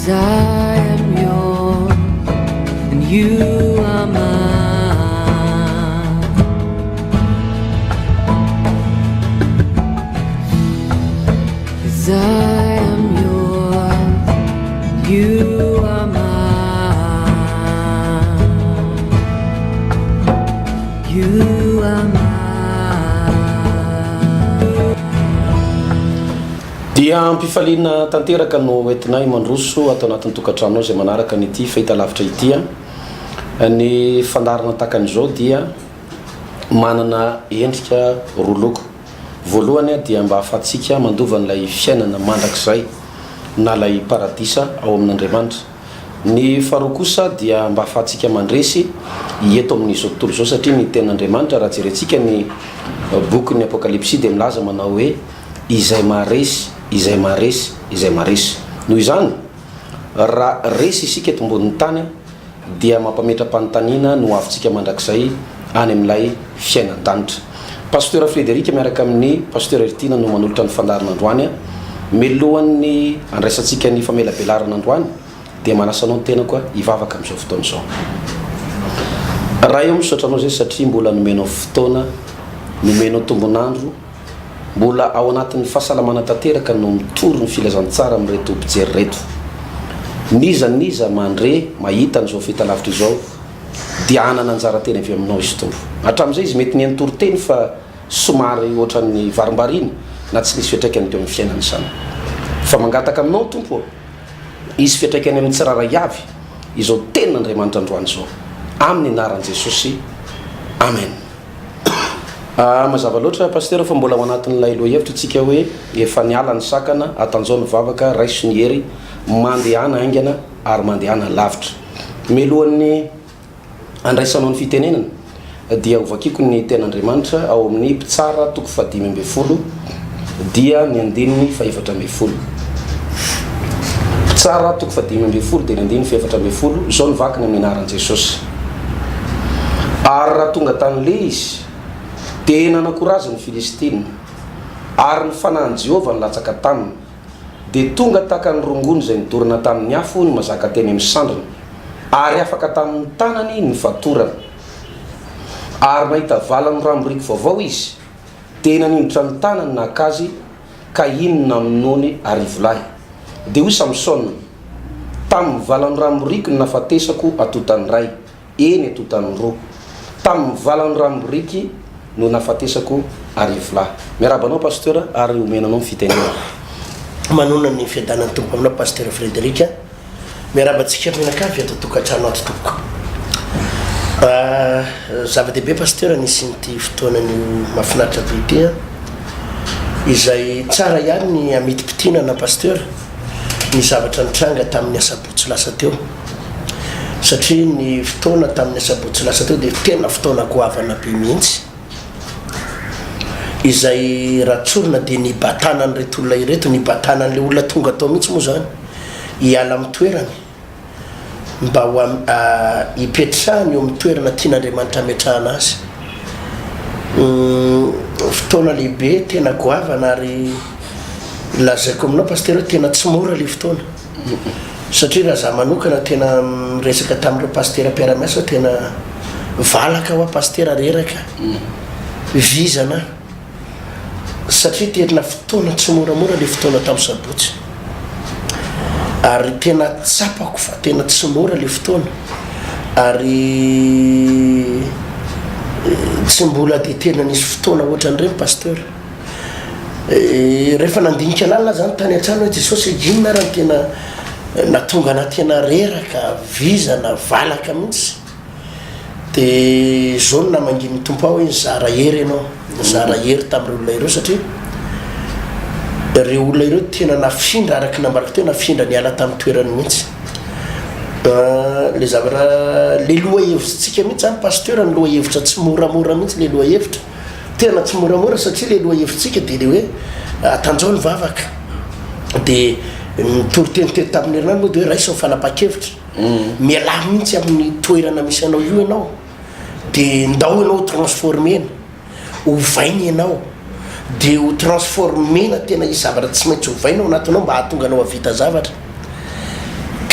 'cause I am yours and you are mine. 'Cause I am yours, you are mine. You are mine. Dia ampifaliana tanteraka no entinay mandroso atao anatin'ny tokantrano zay manaraka nyity fahita lavitra itya. Ny fandarana takan'izao dia manana endrika roa loko. Voalohany dia mba ahafahantsika mandova n'ilay fiainana mandrakizay na lay paradisa ao amin'Andriamanitra. Ny faharoa kosa dia mba ahafahantsika mandresy eto amin'izao tontolo izao satria ny ten'Andriamanitra raha jerentsika ny boky Apokalipsy dia milaza manao hoe izay maresy, izay maresy, izay maresy. Noho izany raha resy isika eto ambonin'ny tany dia mampametram-panontaniana no avintsika mandrakizay any amin'ilay fiainan-danitra. Pasteur Frédéric miaraka amin'ny pasteur Ertina no manolotra ny fandarana androany. Melohan'ny andraisantsika ny famelabelarana androany dia manasanao ny tena koa hivavaka amin'izao fotoana izao. Raha eo misaotra anao zay satria mbola nomenao fotoana, nomenao tombonandro, mbola ao anatin'ny fahasalamana tanteraka no mitoro ny filazantsara amin'reto mpijery reto. Niza mandre mahita n'izao fahita lavitra izao dia anana anjara tena avy aminao izy tombo. Hatramin'izay izy mety ny antoroteny fa somary ohatran'ny varimbariny na tsy nisy fiatraikany teo amin'ny fiainany sana. Fa mangataka aminao tompo, izy fiatraikany amin'ny tsiraray avy izao ten'Andriamanitra androany izao. Amin'ny anaran'i Jesosy. Amen. Mazava loatra pasteur fa mbola ao anatin'ilay lohahevitra tsika hoe efa niala ny sakana, atanjao ny vavaka, raiso ny hery, mandehana aingana ary mandehana lavitra. Melohan'ny andraisanao ny fitenenana dia ovakiko ny ten'Andriamanitra ao amin'ny Pitsara 5:20 dia ny 7:40. Pitsara 5:20 dia ny 7:40 zao ny vakina amin'ny anaran'i Jesosy. Ary raha tonga tany le izy tena nakorazy ny Filistina ary ny fanahin'i Jehovah nilatsaka taminy dia tonga taka ny rongony izay nidorana tamin'ny afo ny mazaka teny amin'ny sandriny ary afaka tamin'ny tanany ny fatorana. Ary nahita valany ramoriko vaovao izy tena ninditra ny tanany nakazy ka inona aminony arivolahy dia hoy Samsona tamin'ny valany ramoriko ny nafatesako atotany ray, eny atotany roa, tamin'ny valany ramoriky no nafatesako arivolahy. Miarabanao pasteur ary omenanao ny fitenenana. Manona ny fiadanan'ny tompo aminao pasteur Frédéric. Miarabantsika menakavy ato tokantrano ato tompoko. Zava-dehibe pasteur nisy nyty fotoanany mahafinaritra be ity izay tsara ihany ny amiti-pitinana pasteur ny zavatra nitranga tamin'ny asabotsy lasa teo satria ny fotoana tamin'ny asabotsy lasa teo dia tena fotoana goavana be mihitsy izay raha tsorona dia ny batanany reto olona ireto, ny batanan'le olona tonga tao mihitsy moa zany hiala amin'ny toerany mba ho hipetrahany eo amin'ny toerana tian'Andriamanitra hametrahana azy. Fotoana lehibe tena goavana ary lazaiko aminao pasteur tena tsy mora le fotoana satria raha zaho manokana tena miresaka tamin'ireo pasteur mpiara-miasa tena valaka ho pasteur reraka vizana satria tena fotoana tsy moramora le fotoana tamin'ny sabotsy ary tena tsapako fa tena tsy mora le fotoana ary tsy mbola dia tena nisy fotoana ohatran'ireny pasteur. Rehefa nandinika lalina zany tany an-trano hoe Jesosy inona raha tena natonga na tena reraka vizana valaka mihitsy dia zao no namanginy tompo aho hoe zara hery ianao, zara hery tamin'ireo olona ireo satria ireo olona ireo tena nafindra araky nambarako teo nafindra niala tamin'ny toerany mihitsy. Le zavatra le lohahevitrintsika mihitsy zany pasteur ny lohahevitra tsy moramora mihitsy le lohahevitra tena tsy moramora satria le lohahevitrintsika dia le hoe atanjao ny vavaka dia mitoryteniteny tamin'ny herinany moa dia hoe raisao fanapa-kevitra miala mihitsy amin'ny toerana misy anao io ianao dia ndao ianao transformena ovainy ianao dia ho transformena tena izy zavatra tsy maintsy ovainao anatinao mba hahatonga anao havita zavatra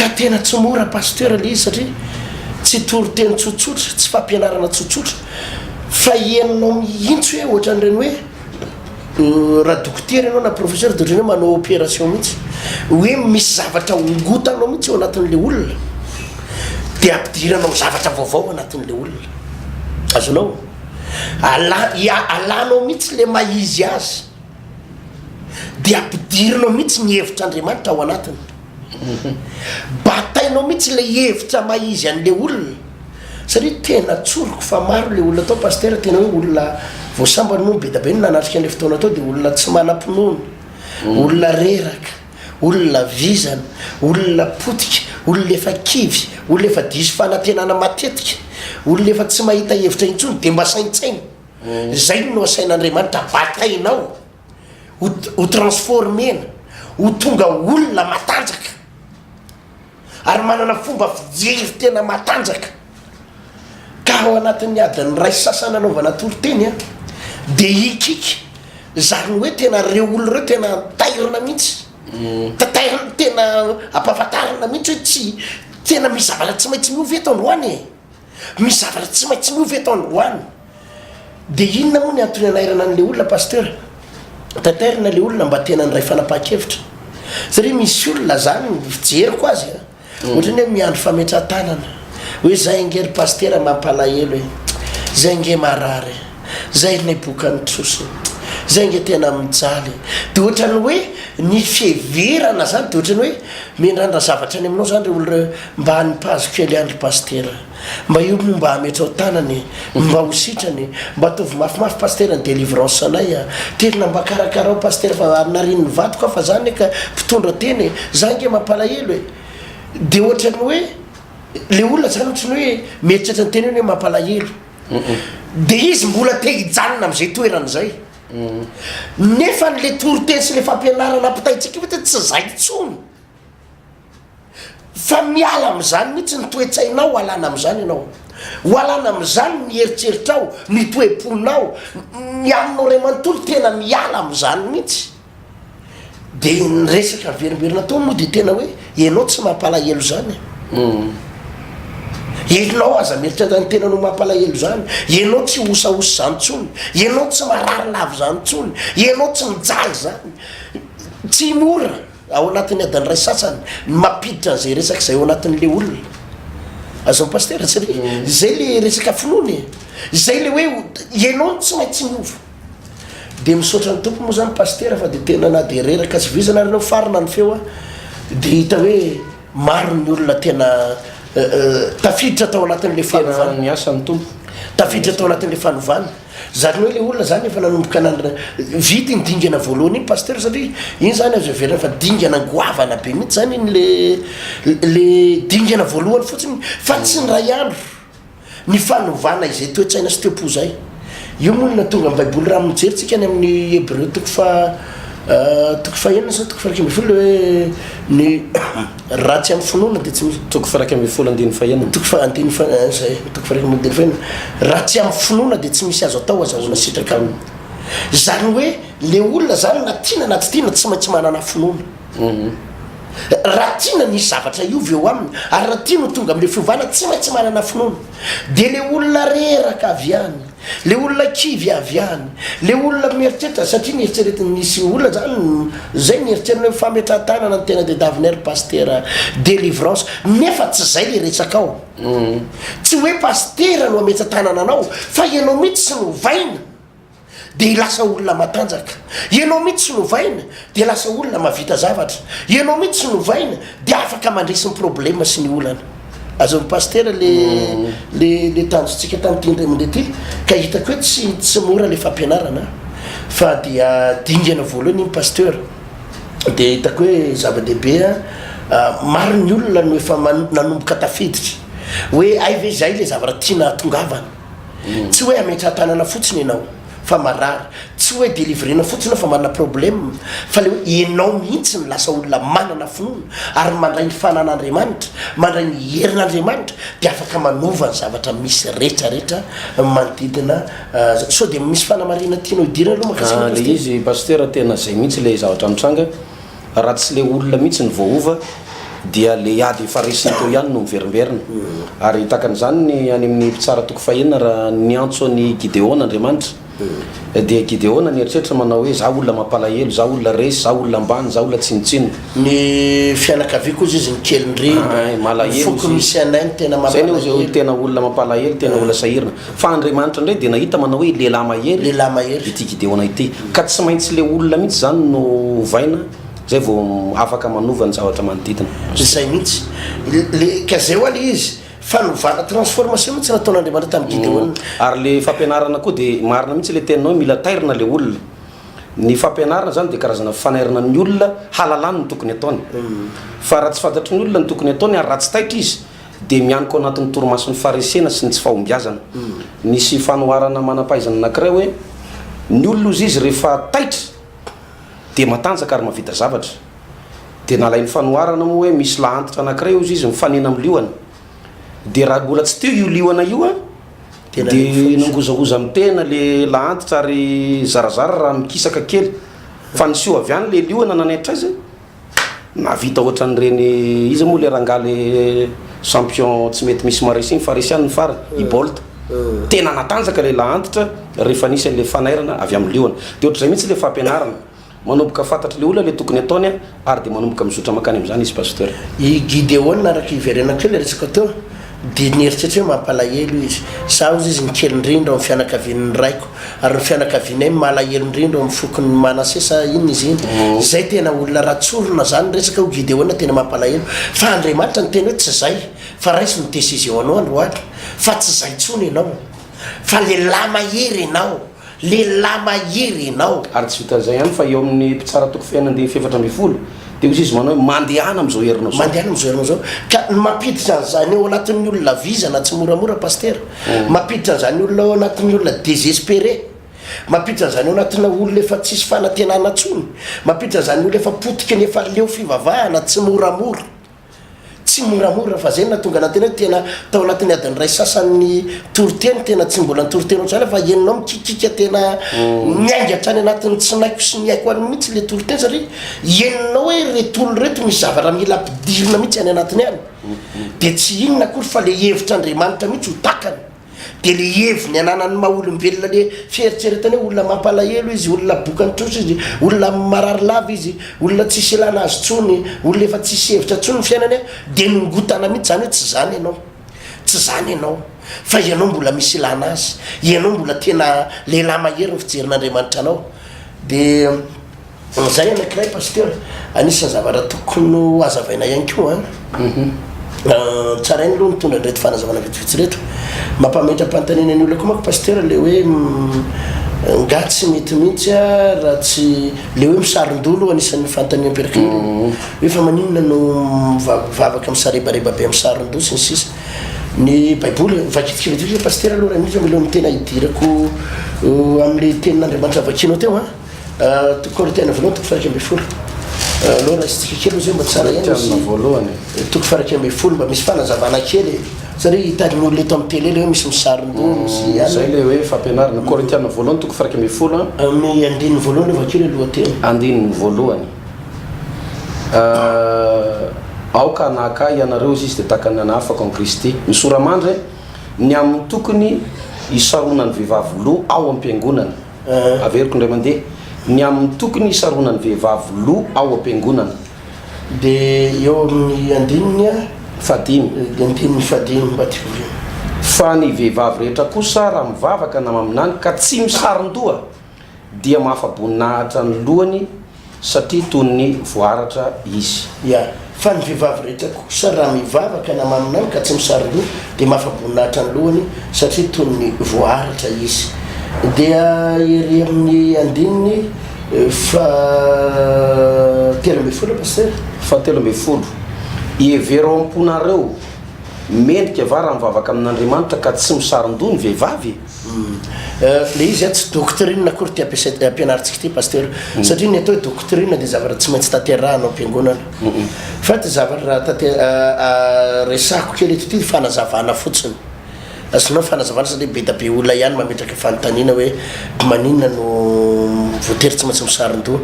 ka tena tsy mora pasteur le izy satria tsy toriteny tsotsotra tsy fampianarana tsotsotra fa ienanao mihitsy hoe ohatran'ireny hoe raha dokotera ianao na professeur de ohatrany hoe manao opération mihitsy hoe misy zavatra ongotanao mihitsy eo anatin'le olona dia ampidiranao zavatra vaovao anatin'le olona azonao alanao mihitsy le maizy azy dia ampidirinao mihitsy ny hevitr'Andriamanitra ao anatiny batainao mihitsy le hevitra maizy an'le olona satria tena tsoroko fa maro le olona atao pasteur tena hoe olona voasambany moa be da be ny nanatrika an'le fotoana atao dia olona tsy manam-pinoana olona reraka olona vizana olona potika olona efa kivy olona efa diso fanantenana matetika olona efa tsy mahita hevitra intsony dia mba saintsaina zay no asain'Andriamanitra batainao ho transformena ho tonga olona matanjaka ary manana fomba fijery tena matanjaka ka ao anatin'ny adiny ray sasana anaovana toro-teny a dia ikika zany hoe tena reo olo reo tena tairina mihitsy tatairina tena ampahafantarina mihitsy hoe tsy tena misy zavatra tsy maintsy miovy eto androany e misy zavatra tsy maintsy miovy eto androany dia inona moa ny antony anairana an'le olona pasteur tatairina le olona mba tena nyray fanapaha-kevitra satria misy olona zany fijeriko azy ohatrany hoe miandro fametran-tanana hoe zay ngery pasteur mampalahelo hoe zay nge marary zay nebokany troso zay nge tena mijaly dia ohatrany hoe ny fiheverana zany dia ohatrany hoe mendrandra zavatra any aminao zany re olona mba hanympazoko eliandro pasteur mba io mba hametrao tanany mba hositrany mba atovy mafimafy pasteur ny délivrance anay terina mba karakarao pasteur fa arinariny vadiko fa zany ka mpitondra teny za nge mampalahelo e dia ohatrany hoe le olona zany ohatrany hoe meritratra ny teny hoe mampalahelo dia izy mbola te hijanona am'izay toerana zay nefa n'le toriteny sy le fampianarana ampitaitsika fa tsy zay tsony fa miala am'izany mihitsy ny toetsainao alana am'izany ianao ho alana am'izany ny heritreritrao ny toe-ponao ny aminao ray manontolo tena miala am'izany mihitsy dia nyresaka verimberina tao moa dia tena hoe ianao tsy mampalahelo zany ianao aza meritra zany tena no mampalahelo zany ianao tsy hosaosy zany tsony ianao tsy marary lavo zany tsony ianao tsy mijaly zany tsy mora ao anatin'ny adany ray sasany mampiditra an'izay resaka zay ao anatin'le olona azao pasteur satria zay le resaka finoana zay le hoe ianao tsy maintsy miova dia misaotra ny tompo moa zany pasteur fa dia tena na dia reraka sy vizana arenao farina ny feo a dia hita hoe maro ny olona tena tafiditra tao anatin'le fanovana ny asany tompo tafiditra tao anatin'le fanovana zany hoe le olona zany efa nanomboka vity ny dingana voalohany iny pasteur satria iny zany azo verana fa dingana goavana be mihitsy zany iny le dingana voalohany fotsiny fa tsy ny ray andro ny fanovana izay toetsaina sy teopo zay io molona tonga amin'ny baiboly raha mijeritsika any amin'ny hébreu toko fahenina sa toko faraika amby folo hoe ny ratsy amin'ny finoana dia tsy misy toko faraika amby folo andiny fahenina toko zay toko faraika amby andiny fahenina raha tsy amin'ny finoana dia tsy misy azo atao azahoana sitraka aminy zany hoe le olona zany na tiana na tsy tiana tsy maintsy manana finoana raha tiana nisy zavatra iovy eo aminy ary raha tiano tonga am'le fiovana tsy maintsy manana finoana dia le olona reraka avy any le olona kivy avy any le olona mieritreritra satria nieritreretiny nisy olona zany zay nieritrerina hoe fametran-tanana ny tena de davinaire pasteur délivrance nefa tsy zay le resaka ao tsy hoe pasteur no ametran-tanana anao fa ianao mihitsy sy novaina dia lasa olona matanjaka ianao mihitsy sy novaina dia lasa olona mavita zavatra ianao mihitsy sy novaina dia afaka mandresin'ny problema sy ny olana azony pasteur le tanjotsika tamin'itindremindre ty ka hitako hoe tsy mora le fampianarana fa dia dingana voalohany iny pasteur dia hitako hoe zava-dehibe maro ny olona no efa nanomboka tafiditra hoe ay ve zay le zavatra tiana tongavana tsy hoe ametran-tanana fotsiny ianao fa marary tsy hoe délivrena fotsiny fa manana problème fa le hoe ianao mihitsy ny lasa olona manana finoana ary mandray ny fanan'Andriamanitra mandray ny herin'Andriamanitra dia afaka manova ny zavatra misy rehetrarehetra manodidina sao dia misy fanamarina tiana idirana aloha makasina le izy pasteur tena zay mihitsy le zavatra mitranga raha tsy le olona mihitsy ny voaova dia le ady farisiny teo ihany no miverimberina ary takan'izany ny any amin'ny mpitsara toko fahenina raha niantso ny Gideona Andriamanitra dia Gideona nieritreritra manao hoe za olona mampalahelo, za olona resy, za olona ambany, za olona tsinitsino. Ny fianakaviako koa izy ny kely ndrindra malahelo foko misy anainy tena mampalahelo. Zay no tena olona mampalahelo, tena olona sahirana. Fa Andriamanitra ndray dia nahita manao hoe lehilahy mahery ity Gideona ity. Ka tsy maintsy le olona mihitsy zany no vaina zay vao afaka manova ny zavatra manodidina. Zay mihitsy ka zay ho ale izy fanovana transformation mihitsy nataon'Andriamanitra tamin'ny Gideona. Ary le fampianarana koa dia marina mihitsy le teninao mila tairina le olona. Ny fampianarana zany dia karazana fanairana ny olona halalany ny tokony ataony. Fa raha tsy fantatry ny olona ny tokony ataony ary raha tsy taitra izy dia mianiko anatin'ny torimason'ny farisena sy ny tsy fahombiazana. Nisy fanoharana manam-pahaizana anankiray hoe ny olona ozy izy rehefa taitra dia matanjaka ary mahavita zavatra. Dia nalain'ny fanoharana moa hoe misy lahantitra anankiray ozy izy mifanena amin'ny liona. Dia raha mbola tsy teo io liona io dia nangozagoza amin'ny tena le lahantitra ary zarazara raha mikisaka kely. Fa nisio avy any le liona nanaitra azy navita ohatran'ireny izy moa le rangaha le champion tsy mety misy maresy iny farisiany ny fara i Bolt. Tena natanjaka le lahantitra rehefa nisy an'le fanairana avy amin'ny liona. Dia ohatr'izay mihitsy le fampianarana. Manomboka fantatra le olona le tokony ataony ary dia manomboka mizotra makany amin'izany izy pasteur. I Gideona araka iverena kely resaka teo dia nieritreritra hoe mampalahelo izy. Sa ozy izy ny kely indrindra amin'ny fianakavian'ny raiko ary ny fianakavianay malahelo indrindra amin'ny fokony Manase sa inona izy iny. Zay tena olona ratsorona zany resaka ho Gideona tena mampalahelo. Fa Andriamanitra ny tena hoe tsy zay fa raisy ny décision anao androany fa tsy zay tsony ianao fa lehilahy mahery ianao. Lehilahy mahery ianao. Ary tsy vitan'izay ihany fa eo amin'ny mpitsara toko fiainana dia 700 dia ozy izy manao hoe mandehana amin'izao herinao zao. Mandehana amin'izao herinao zao. Ka mampiditra an'izany ao anatin'ny olona vizana tsy moramora pasteur. Mampiditra an'izany olona ao anatin'ny olona désespéré. Mampiditra an'izany ao anatina olona efa tsisy fanantenana tsony. Mampiditra an'izany olona efa potika ny efa leo fivavahana tsy moramora. Tsy moramora fa zay natonga anatena tena tao anatin'ny adiny ray sasan'ny toroteny tena tsy mbola nitoroteny ohatrany fa enonao mikikika tena miaingatra any anatin'ny tsy naiko sy ny haiko any mihitsy le toroteny satria enonao hoe retolo reto misy zavatra mila ampidirina mihitsy any anatiny any. Dia tsy inona akory fa le hevitra Andriamanitra mihitsy ho takany. Dia le heviny ananan'ny maha-olombelona le fieritseretany hoe olona mampalahelo izy, olona bokany troso izy, olona marary lava izy, olona tsisy ilana azy tsony, olona efa tsisy hevitra tsony ny fiainany dia nongotana mihitsy zany hoe tsy zany ianao. Tsy zany ianao fa ianao mbola misy ilana azy, ianao mbola tena lehilahy mahery ny fijerin'Andriamanitra anao. Dia zay anankiray pasteur anisan'ny zavatra tokony ho azavaina ihany koa tsara iny aloha mitondra nreto fanazavana vitsivitsy reto mampametra-pantanina ny olona koa manko pasteur le hoe nga tsy mety mihitsy raha tsy le hoe misaron-dolo anisan'ny fantany amperaka hoe fa maninona no vavaka misarebareba be misaron-dolo sy ny sisa ny baiboly vakitikivatiky pasteur aloha raha misy milo mitena hidirako amin'le tenin'Andriamanitra vakinao teo Korintena voalohany toko fahaky amby folo aloha raha isitsika kely zay mba tsara ihany voalohany toko fahaky amby folo mba misy fanazavana kely satria hitadiny olona eto amin'ny tele le hoe misy misaron-dolo sy zay le hoe fampianarana Korintena voalohany toko fahaky amby folo amin'ny andininy voalohany eva kely lohateny andininy voalohany aoka anaka ianareo izy dia takany anafaka amin'ny Kristy misoramandry ny amin'ny tokony hisaronany vehivavy loha ao am-piangonana averiko indray mandeha ny amin'ny tokony hisaronany vehivavy loha ao am-piangonana dia eo amin'ny andininy fadimy andininy fadimy mba tiako fa ny vehivavy rehetra kosa raha mivavaka na maminany ka tsy misaron-doha dia mahafaboninahitra ny lohany satria toy ny voaratra izy fa ny vehivavy rehetra kosa raha mivavaka na maminany ka tsy misaron-doha dia mahafaboninahitra ny lohany satria toy ny voaratra izy. Dia ery amin'ny andininy telo amby folo pasteur telo amby folo ievero am-ponareo mendrika va raha mivavaka amin'Andriamanitra ka tsy misaron-doha ny vehivavy le izy tsy doctrine akory ty ampianarintsika ty pasteur satria ny atao hoe doctrine dia zavatra tsy maintsy tanterahana am-piangonana fa ty zavatra resako kely eto ty fanazavana fotsiny azonao fanazavana satria be da be olona ihany mametraka fanontaniana hoe maninona no voatery tsy maintsy misaron-doha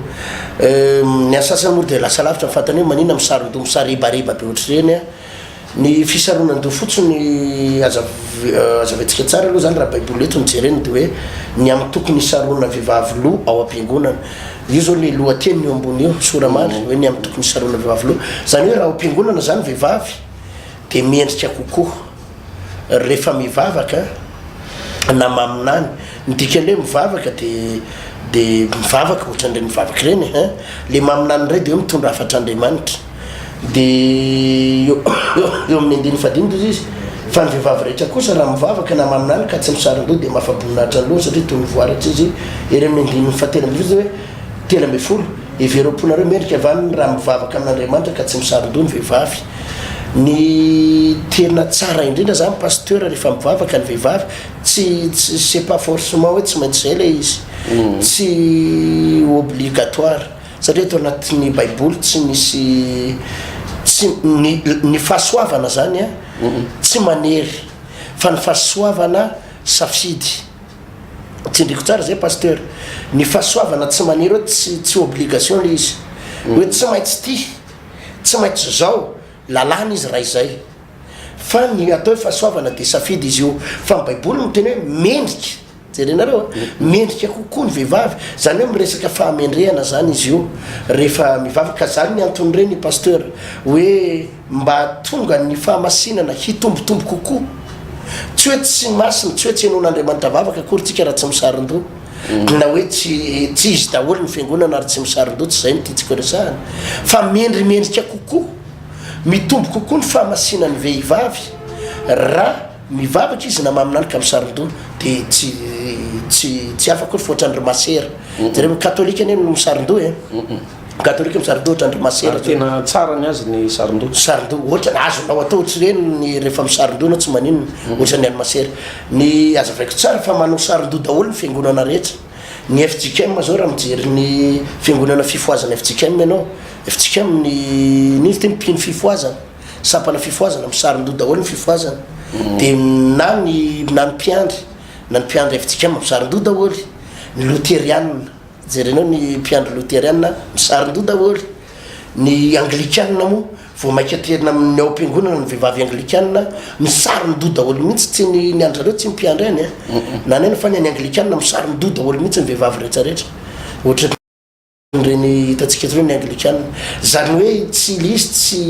ny asasany moa dia lasa lavitra mifantany hoe maninona misaron-doha misaribariba be ohatr'ireny a ny fisaronan-doha fotsiny azaventsika tsara aloha zany raha baiboly eto mijereny dia hoe ny amin'ny tokony hisarona vehivavy loha ao am-piangonana io zao le lohateny io ambony io soramandry hoe ny amin'ny tokony hisarona vehivavy loha zany hoe raha ao am-piangonana zany vehivavy dia miendrika kokoa rehefa mivavaka na maminany nydikan'le mivavaka dia mivavaka ohatran'ireny mivavaka ireny le maminany ray dia hoe mitondra hafatra Andriamanitra dia eo amin'ny andiny fadinitra izy fa ny vehivavy rehetra kosa raha mivavaka na maminany ka tsy misaron-doha dia mahafaboninahitra ny lohany satria toy ny voaritra izy ery amin'ny andiny fatelo amby hoe telo amby folo everom-ponareo mendrika avany raha mivavaka amin'Andriamanitra ka tsy misaron-doha ny vehivavy ny tena tsara indrindra zany pasteur rehefa mivavaka ny vehivavy tsy c'est pas forcément hoe tsy maintsy zay le izy tsy obligatoire satria eto anatin'ny baiboly tsy misy ny fahasoavana zany a tsy manery fa ny fahasoavana safidy tsindriko tsara zay pasteur ny fahasoavana tsy manery hoe tsy obligation le izy hoe tsy maintsy ty tsy maintsy zao lalàna izy raha izay fa ny atao hoe fahasoavana dia safidy izy io fa ny baiboly miteny hoe mendrika jerenareo mendrika kokoa ny vehivavy zany hoe miresaka fahamendrehana zany izy io rehefa mivavaka zany ny anton'ireny pasteur hoe mba tonga ny fahamasinana hitombotombo kokoa tsy hoe tsy masina tsy hoe tsy henoan'Andriamanitra vavaka akory tsika raha tsy misaron-doha na hoe tsy izy daholo ny fiangonana ary tsy misaron-doha tsy zay nytiatsika resahana fa mendrimendrika kokoa mitombo kokoa ny fahamasinan'ny vehivavy raha mivavaka izy na maminany ka misaron-doha dia tsy afaka koa fohatran'ry masera zareo katolika any no misaron-doha katolika misaron-doha ohatran'ry masera tena tsara ny azy ny saron-doha saron-doha ohatra azonao atao ohatr'ireny ny rehefa misaron-doha na tsy maninona ohatran'ny any masera ny azavaiko tsara fa manao saron-doha daholo ny fiangonana rehetra ny FJKM zao raha mijery ny fiangonana fifoazana FJKM ianao FJKM nizy ty mpino fifoazana sampana fifoazana misaron-doha daholo ny fifoazana dia na ny mpiandry FJKM misaron-doha daholo ny loterianina jerenao ny mpiandry loterianina misaron-doha daholo ny anglikanina moa vao maika terina amin'ny ao am-piangonana ny vehivavy anglikanina misaron-doha daholo mihitsy tsy ny andrareo tsy mpiandry any na nena fa ny any anglikanina misaron-doha daholo mihitsy ny vehivavy rehetrarehetra ohatra reny hitatsika eto reo ny anglikanina zany hoe tsy lizy tsy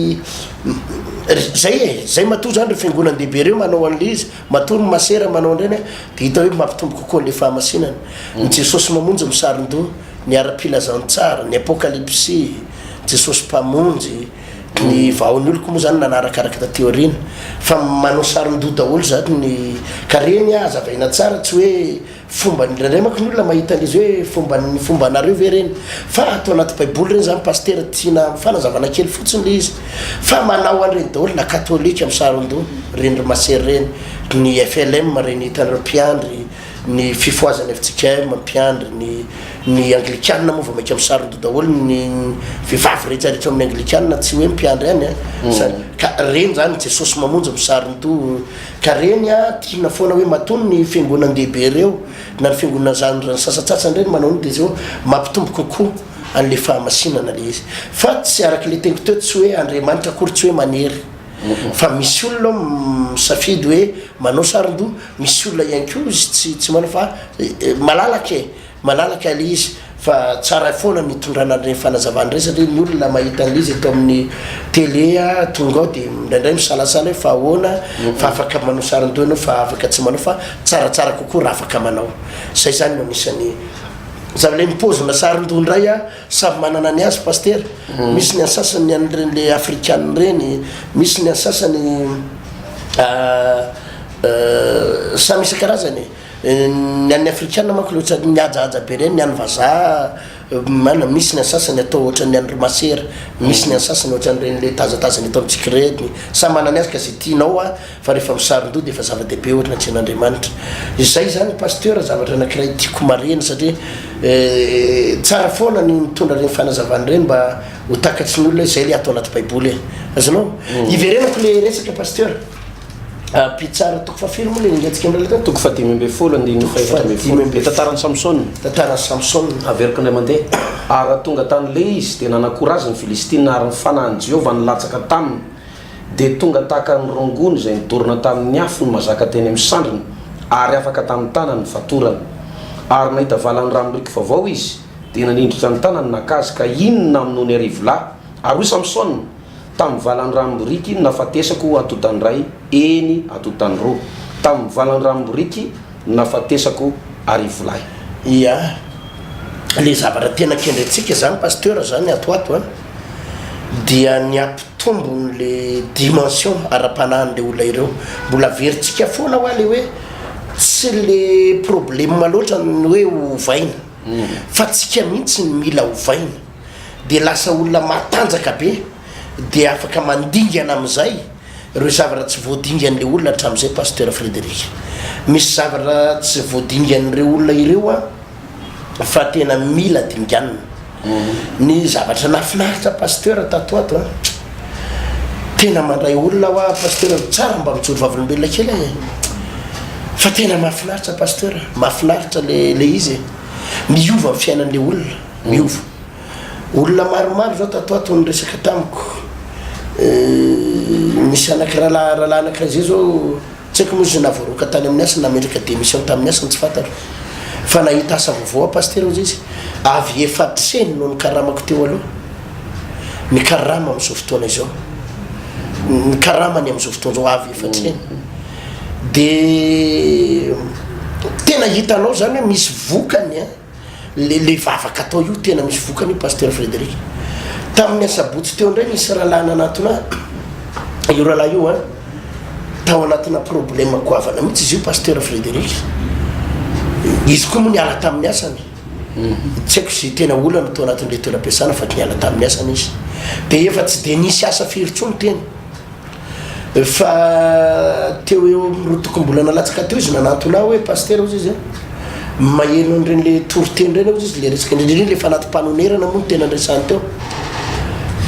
zay matoa zany re fiangonan-dehibe reo manao an'le izy matoa ny masera manao an'ireny dia hita hoe mampitombo kokoa n'le fahamasinana ny jesosy mamonjy misaron-doha ny ara-pilazantsara ny apokalypsy jesosy mpamonjy ny vaon'ny oloko moa zany nanarakaraka tateorina fa manao saron-doha daholo zany ny kareny azavaina tsara tsy hoe fomba ndraindray manko ny olona mahita an'izy hoe fomba nareo ve reny fa atao anaty baiboly reny zany pasteur tiana fanazavana kely fotsiny le izy fa manao an'ireny daholo na katolika misaron-doha reny ry masery reny ny FLM reny hitan'ireo mpiandry ny fifoazana FJKM mpiandry ny anglikanina moa vao maika misaron-doha daholo ny vehivavy rehetrarehetra amin'ny anglikanina tsy hoe mpiandry any ka reny zany jesosy mamonjy misaron-doha ka reny tiana foana hoe matony ny fiangonan-dehibe reo na ny fiangonana zany sasatsatsa reny manao ny dia zao mampitombo kokoa an'le fahamasinana le izy fa tsy araka le teniko teo tsy hoe Andriamanitra akory tsy hoe manery fa misy olona misafidy hoe manao saron-doha misy olona ihany koa izy tsy manao fa malalaka le izy fa tsara foana mitondrana reny fanazavana reny satria ny olona mahita an'le izy eto amin'ny télé tonga ao dia indraindray misalasala hoe fa ahoana fa afaka manao saron-doha ianao fa afaka tsy manao fa tsaratsara kokoa raha afaka manao zay zany no anisany zavy le mipozina saron-doha ndray samy manana ny azy pasteur misy ny ansasany an'ireny le afrikane reny misy ny ansasany samy isan-karazany ny an'ny afrikane manko loatra ny ajahaja be reny ny any vazaha mana misy ny ansasany atao ohatra ny andry masera misy ny ansasany ohatra n'ireny le tazatazany atao amintsika reny samy manana azy ka zay tianao fa rehefa misaron-doha dia efa zava-dehibe ohatra ny tsen'Andriamanitra izay zany pasteur zavatra anankiray tiako marena satria tsara foana ny mitondra reny fanazavana reny mba ho takatsy ny olona izay le atao anaty baiboly azonao iverenako le resaka pasteur pitsara toko fafiry moa le ningetsika amrela tany toko fatimy ambe folo andiny faefatra tantarany Samson tantarany Samson averiko indray mandeha ary raha tonga tany le izy dia nanakorazy ny Filistina ary ny fanahin'i Jehova nilatsaka taminy dia tonga tahaka ny rongony izay nidorona tamin'ny afo ny mazaka teny amin'ny sandriny ary afaka tamin'ny tanany ny fatorany ary nahita valany ramoriko vaovao izy dia nanindritra ny tanany nakazy ka inona aminony arivolay ary hoy Samson tamin'ny valany ramoriky nafatesako atotany ray eny atotany roa tamin'ny valany ramoriky nafatesako arivolay ia le zavatra tena kendrentsika zany pasteur zany atoato dia ny ampitombony le dimension ara-panahin'le olona ireo mbola veritsika foana ho a le hoe tsy le problème loatra ny hoe ovaina fa tsika mihitsy ny mila ovaina dia lasa olona matanjaka be dia afaka mandingana amin'izay ireo zavatra tsy voadingan'le olona hatramin'izay pasteur Frédéric misy zavatra tsy voadingan'ireo olona ireo fa tena mila dinganina ny zavatra nafinaritra pasteur tatoato tena mandray olona hoa pasteur tsara mba mijoro vavolombelona kely fa tena mahafinaritra pasteur mahafinaritra le izy miova amin'ny fiainan'le olona miova olona maromaro zao tatoato ny resaka tamiko misy rahala anakazay zao tsy haiko moa izy navoaroka tany amin'ny asany nametraka démission tamin'ny asany tsy fantaro fa nahita asa vaovao pasteur ozy izy avy efatreny no ny karamako teo aloha ny karama amin'izao fotoana izao ny karamany amin'izao fotoana zao avy efatreny dia tena hitanao zany hoe misy vokany le vavaka atao io tena misy vokany io pasteur Frédéric tamin'ny asabotsy teo indray nisy rahalahy nanatona io rahalahy io tao anatina problème koavana mihitsy izy io pasteur Frédéric izy koa moa niala tamin'ny asany tsy haiko sy tena olana tao anatin'le toeram-piasana fa niala tamin'ny asany izy dia efa tsy dia nisy asa firy-tsony teny fa teo eo rotokom-bolana latsaka teo izy nanatona hoe pasteur ozy izy maheno an'ireny le toroteny reny ozy izy le resaka indrindrindriny le fanatim-panonerana moa no tena andresany teo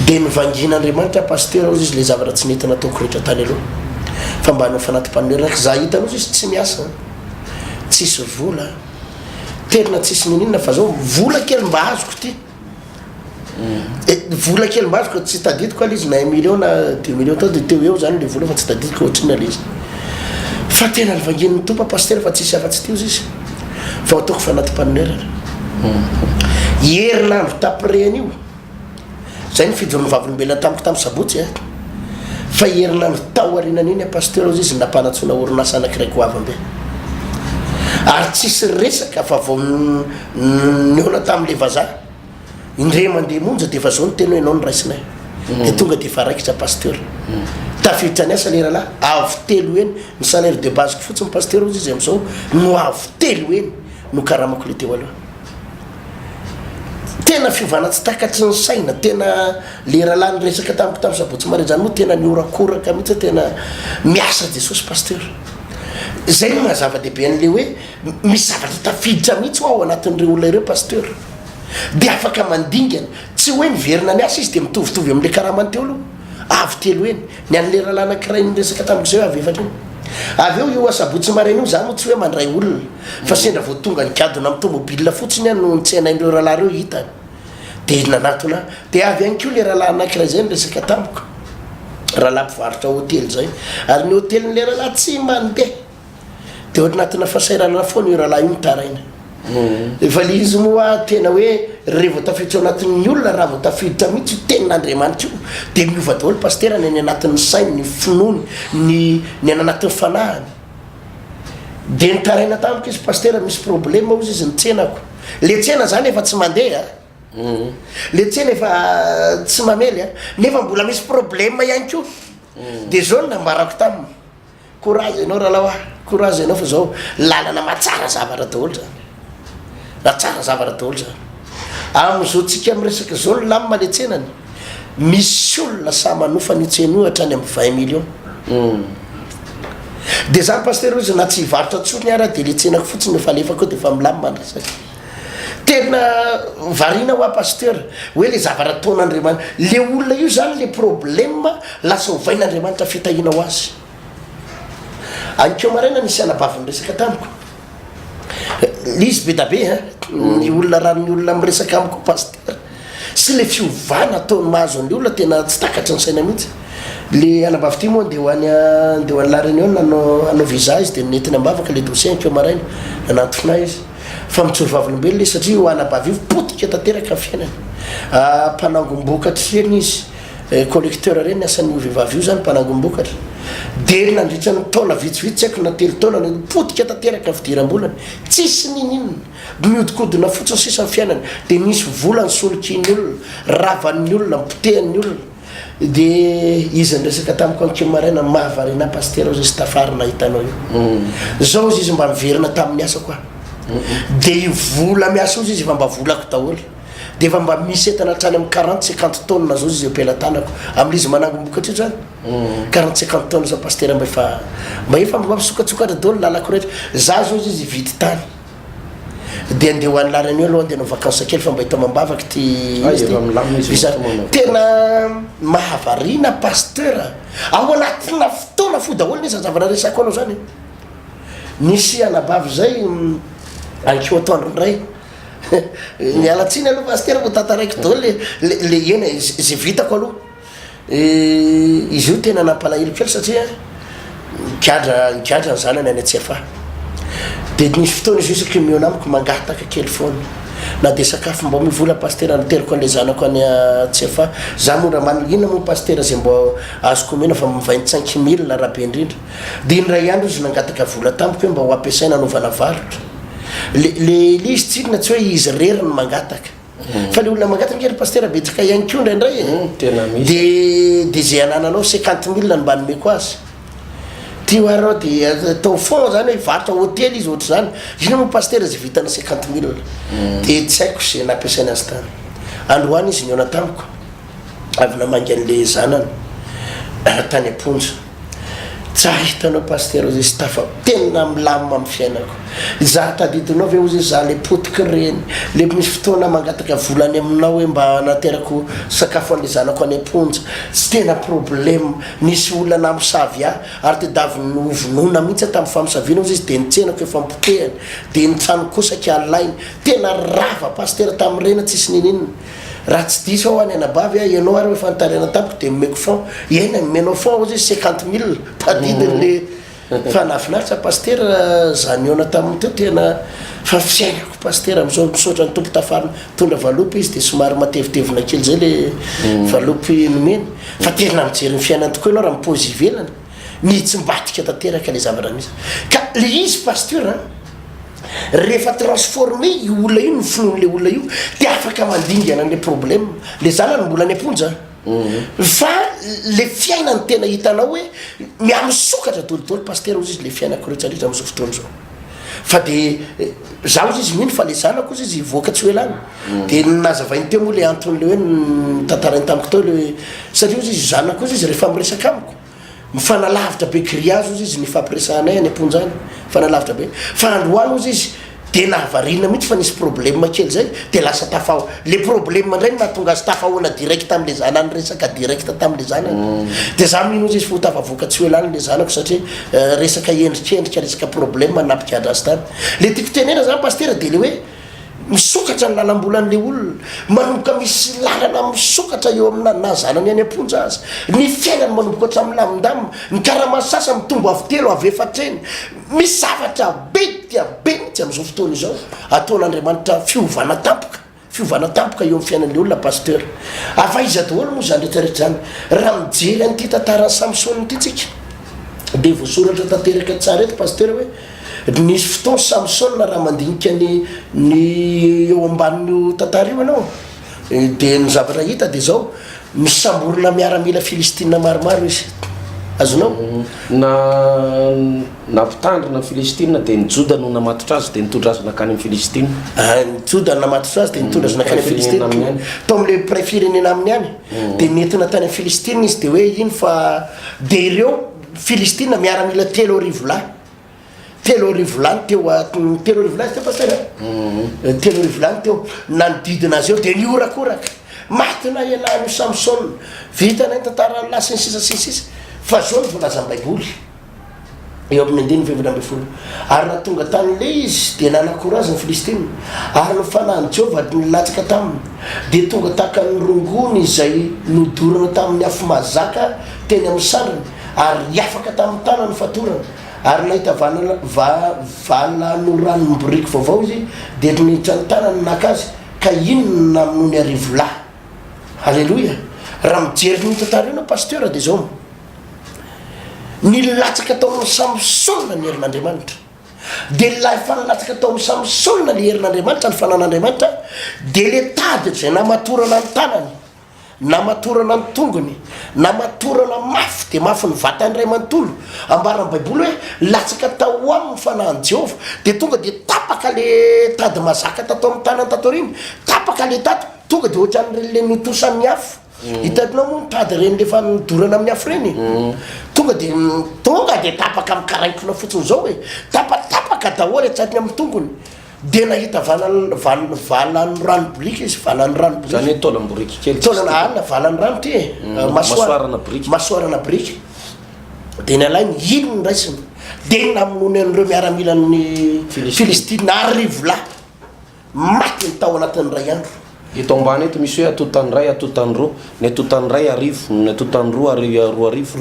dia nivangin'Andriamanitra pasteur ozy izy le zavatra tsy nety nataoko rehetra tany aloha fa mba hanao fanatim-panonerana za hitanozy izy tsy miasa tsisy vola terina tsisy ninina fa zao vola kely mba azoko ty vola kely mba azoko tsy tadidiko ala izy na 1 million na 2 million tao dia teo eo zany le vola fa tsy tadidiko ohatriny ala izy fa tena nivangin'ny tompa pasteur fa tsisy afa-tsy teo izy fa ataoko fanatim-panonerana herinandro tapireny io zay ny fijorony vavolombelona tamiko tamin'ny sabotsy fa herinandro tao arinan'iny pasteur ozy izy nampanatsona orinasa anankiray koavambe ary tsisy resaka fa vao niona tamin'le vazaha indre mandeha monja dia efa zao ny tena hoe ianao ny raisinay dia tonga dia efa raikitra pasteur tafiditra ny asa lera lahy avo telo eny ny salaire de baseko fotsiny pasteur ozy izy amin'izao no avo telo eny no karamako le teo aloha tena fiovana tsy takatry ny saina tena lera lahy ny resaka tamiko tamin'ny sabotsy mare zany moa tena niorakoraka mihitsy tena miasa Jesosy pasteur zay no mahazava-dehibe an'le hoe misy zavatra tafiditra mihitsy ho ao anatin'ireo olona ireo pasteur dia afaka mandingana tsy hoe miverina ny asa izy dia mitovitovy amin'le karamany teo aloha avy telo eny ny an'le rahalahy anankiray ny resaka tamiko zay avy efatra eny avy eo io asabotsy maraina io za moa tsy hoe mandray olona fa sendra vao tonga nikadona amin'ny tomobile fotsiny no nitsenain'ireo rahalahy reo hitany dia nanatona dia avy any keo le rahalahy anankiray zay ny resaka tamiko rahalahy mpivarotra hôtely zay ary ny hôtelin'le rahalahy tsy mandeha dia ohatra natina fasairana foana io rahalahy io mitaraina efa le izy moa tena hoe revo tafiditra ao anatin'ny olona raha vao tafiditra mihitsy tenin'Andriamanitra io dia miova daholo pasteur ny any anatin'ny sainy ny finoany ny any anatin'ny fanahany dia nitaraina tamiko izy pasteur misy problème ozy izy nitsenako le tsena zany efa tsy mandeha le tsena efa tsy mamely nefa mbola misy problème ihany koa dia zao no nambarako taminy courage ianao rahalahy courage ianao fa zao lalana mahatsara zavatra daholo zany tsara zavatra daholo zany amin'izao tsika miresaka zao ny lamima le tsenany misy olona sa manofa nitsena io hatrany amin'ny 20 million dia zany pasteur izy na tsy hivarotra tsony ara dia le tsenako fotsiny efa alefako dia efa milamima ny resaka tena variana hoa pasteur hoe le zavatra ataon'Andriamanitra le olona io zany le problème lasa hovain'Andriamanitra fitahina ho azy ankeo maraina nisy anabaviny resaka tamiko lizy be dabe ny olona ranony olona miresaka amiko paster sy le fiovana ataony mahazo an'le olona tena tsy takatra ny saina mihitsy le anabavy ty moa de hoany la réunion anao visage de nentina ambavaka le dossier ankeo maraina nanatofina izy fa mitsory vavolombelona izy satria ho anabavy io potika tanteraka ny fiainany mpanangombokatra reny izy collecteur reny asan'io vehivavy io zany mpanangombokatra de nandritra ny taona vitsivitsy tsy haiko na telo taona potika tanteraka fidiram-bolany tsisy ninina miodikodina fotsiny sisa ny fiainany de misy volany solokiny olona ravan'ny olona mpitehan'ny olona de izy nresaka tamiko ankeo maraina mahavarina paster zay sy tafarina hitanao io zao izy mba miverina tamin'ny asa koa de io vola miasa ozy izy efa mba volako daholo de efa mba misy entana hatrany amin'ny 40-50 tonnes zao izy apelatanako amin'izy manangombokatra io zany 40-50 tonnes zao paster mba efa misokatsokatra daholo lalako rehetra za zao izy vity tany de andeha hoan'ny la réunion aloha andeha no vacances kely fa mba hita mambavaky ty tena mahavarina paster ao anatina fotoana fo daholo ny zazavana resako anao zany nisy anabavy zay ankeo atoandro ndray mialatsiny aloha paster mo tataraiky daholo le ena zay vitako aloha izy io tena nampalahelo kely satria nikiadra ny zanany any Antsefa de nisy fotoana izy io saky meo namiko mangataka kely foana na de sakafo mba mivola paster niteriko an'le zanako any Antsefa za mora manina mo paster zay mba azoko mena fa 25 000 rabe indrindra de indray andro izy nangataka vola tamiko hoe mba ho ampiasaina anaovana varotra le izy tsidina tsy hoe izy rery ny mangataka fa le olona mangataka kely paster betsaka ihany keo ndraindray de zay anananao 50 000 ny mba nomeko azy ty oarao de atao fond zany hoe varotra hôtely izy ohatra zany ina mo paster zay vitana 50 000 de tsy haiko zay nampiasaina azy tany androany izy niona tamiko avy namangy an'le zanany tany aponja tsy hitanao paster zay sy tafa tena milamina amin'ny fiainako za tadidinao ve ozy za le potika reny le misy fotoana mangataka volany aminao hoe mba naterako sakafo an'le zanako any aponja tsy tena problème nisy olona namosavy ary te davy novonona mihitsy tamin'ny famosaviana ozy izy de nitsenako efa mpotehany de nitsano kosaka alainy tena rava paster tamin'irena tsisy ninina raha tsy diso ao any anabavy ianao ary efa nitarena tamiko de mimeko fond ena menao fond ozy izy 50 000 tadidin'le fa nafinaritra paster zany ona tamin'ny teo tena fa fiainako paster am'izao misaotra ny tompo tafarina tondra valopy izy de somary matevitevina kely zay le valopy nomeny fa tena mijery ny fiainany tokoa ianao raha mipozy ivelany mitsymbatika tanteraka le zavatra misy ka le izy paster rehefa transformé io olona io ny finoan'le olona io de afaka mandingana an'le problème le zanany mbola ny aponja fa le fiainany tena hitanao hoe miamisokatra dolidolo paster ozy izy le fiainako rehetrarehetra am'izao fotoana zao fa de za ozy izy mino fa le zanako ozy izy voaka tsy hoelany de nazavainy teo moa le anton'le hoe tantarainy tamiko teo le satria ozy izy zanako ozy izy rehefa miresaka amiko mifanalavitra be grillage ozy izy nifampiresanay any aponjany mifanalavitra be fa androany ozy izy de nahavarina mihitsy fa nisy problème kely zay de lasa tafao le problème ndray nahatonga azy tafahoana direct am'le zanany resaka direct tam'le zanany de za mino ozy izy fo tafavoaka tsy hoelany le zanako satria resaka endrikendrika resaka problème napikadra azy tany le tiako tenena zany paster de le hoe misokatra ny lalam-bolan'le olona manomboka misy lalana misokatra eo amina na zanany any aponja azy ny fiainany manomboka oatra milamindamina ny karamasasa mitombo avy telo avy efatreny misy zavatra be dia be mitsy am'izao fotoana izao ataon'andriamanitra fiovana tampoka eo amin'ny fiainan'le olona paster afa izy daholo moa zany rehetrarehetra zany raha mijery an'ity tantarany Samson ity tsika de voasoratra tanteraka tsara eto paster hoe nisy fotoana Samson raha mandinika ny eo ambanin'io tantara io anao de ny zavatra hita de zao misy samborona miaramila Filistina maromaro izy azonao nampitandrina Filistina de nijoda no namatotra azy de nitondra azy nakany amin'ny Filistina nijoda no namatotra azy de nitondra azy nakany amin'ny Filistina to am'le pré-firenena aminy any de nentina tany amin'ny Filistina izy de hoe ino fa de ireo Filistina miaramila 3 lahy 3 lany teo 3 lany teo paster 3 lany teo nanodidina azy eo de niorakoraka matina ialahny Samson vitana tantara lasiny sisa fa zao ny volaza ny baiboly eo amin'ny andiny vevina ambe folo ary na tonga tany le izy dia nanakorazy ny filistina ary no fanahany Jehova nilatsaka taminy dia tonga tahaka ny rongony izay nodorana tamin'ny afo mazaka teny amin'ny sandrany ary afaka tamin'ny tanany fatorana ary nahita vala no rano boriky vaovao izy dia niditra ny tanany nakazy ka inona noho ny arivo lahy halleloia raha mijery ny tantara io pasteur dia zao nilatsaka tao amin'ny Samsona ny herin'Andriamanitra dia la efa nilatsaka tao amin'ny Samsona ny herin'Andriamanitra ny fanan'Andriamanitra dia le tady zay namatorana ny tanany namatorana ny tongony namatorana mafy dia mafy ny vatany ray manontolo ambaran'ny baiboly hoe latsaka tao amin'ny fanahany Jehova dia tonga dia tapaka le tady mazaka tatao amin'ny tanany tatoriny tapaka le tady tonga dia ohatran'ireny le nitosan'ny afo hitanao moa mitady reny lefa nidorana amin'ny afo reny tonga dia tapaka amin'ny karaikona fotsiny zao hoe tapatapaka daholo atsatiny amin'ny tongony dia nahita valany rano boriky izy valany rano boriky zany hoe taolana boriky kely taolana alina valany rano ty masoarana boriky masoarana boriky dia nalainy ino ny raisiny dia namonony an'ireo miaramilan'ny Filistina arivo lahy maty ny tao anatin'ny ray andro eto ambany eto misy hoe atotany ray atotany roa ny atotany ray arivo ny atotany roa roa arivo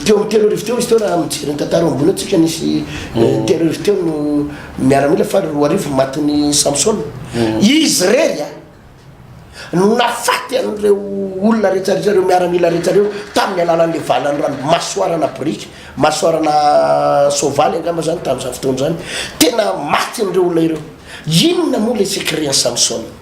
teo amin'ny telo arivo teo izy teo raha mijery ny tantara ambony atsika nisy telo arivo teo no miaramila fa roa arivo matin'ny Samsona izy rery no nafaty an'ireo olona rehetrarehetra reo miaramila rehetrareo tamin'ny alalan'le valany rano masoarana boriky masoarana sovaly angamba zany tamin'izany fotoana zany tena maty an'ireo olona ireo inona moa le secret-ny Samsona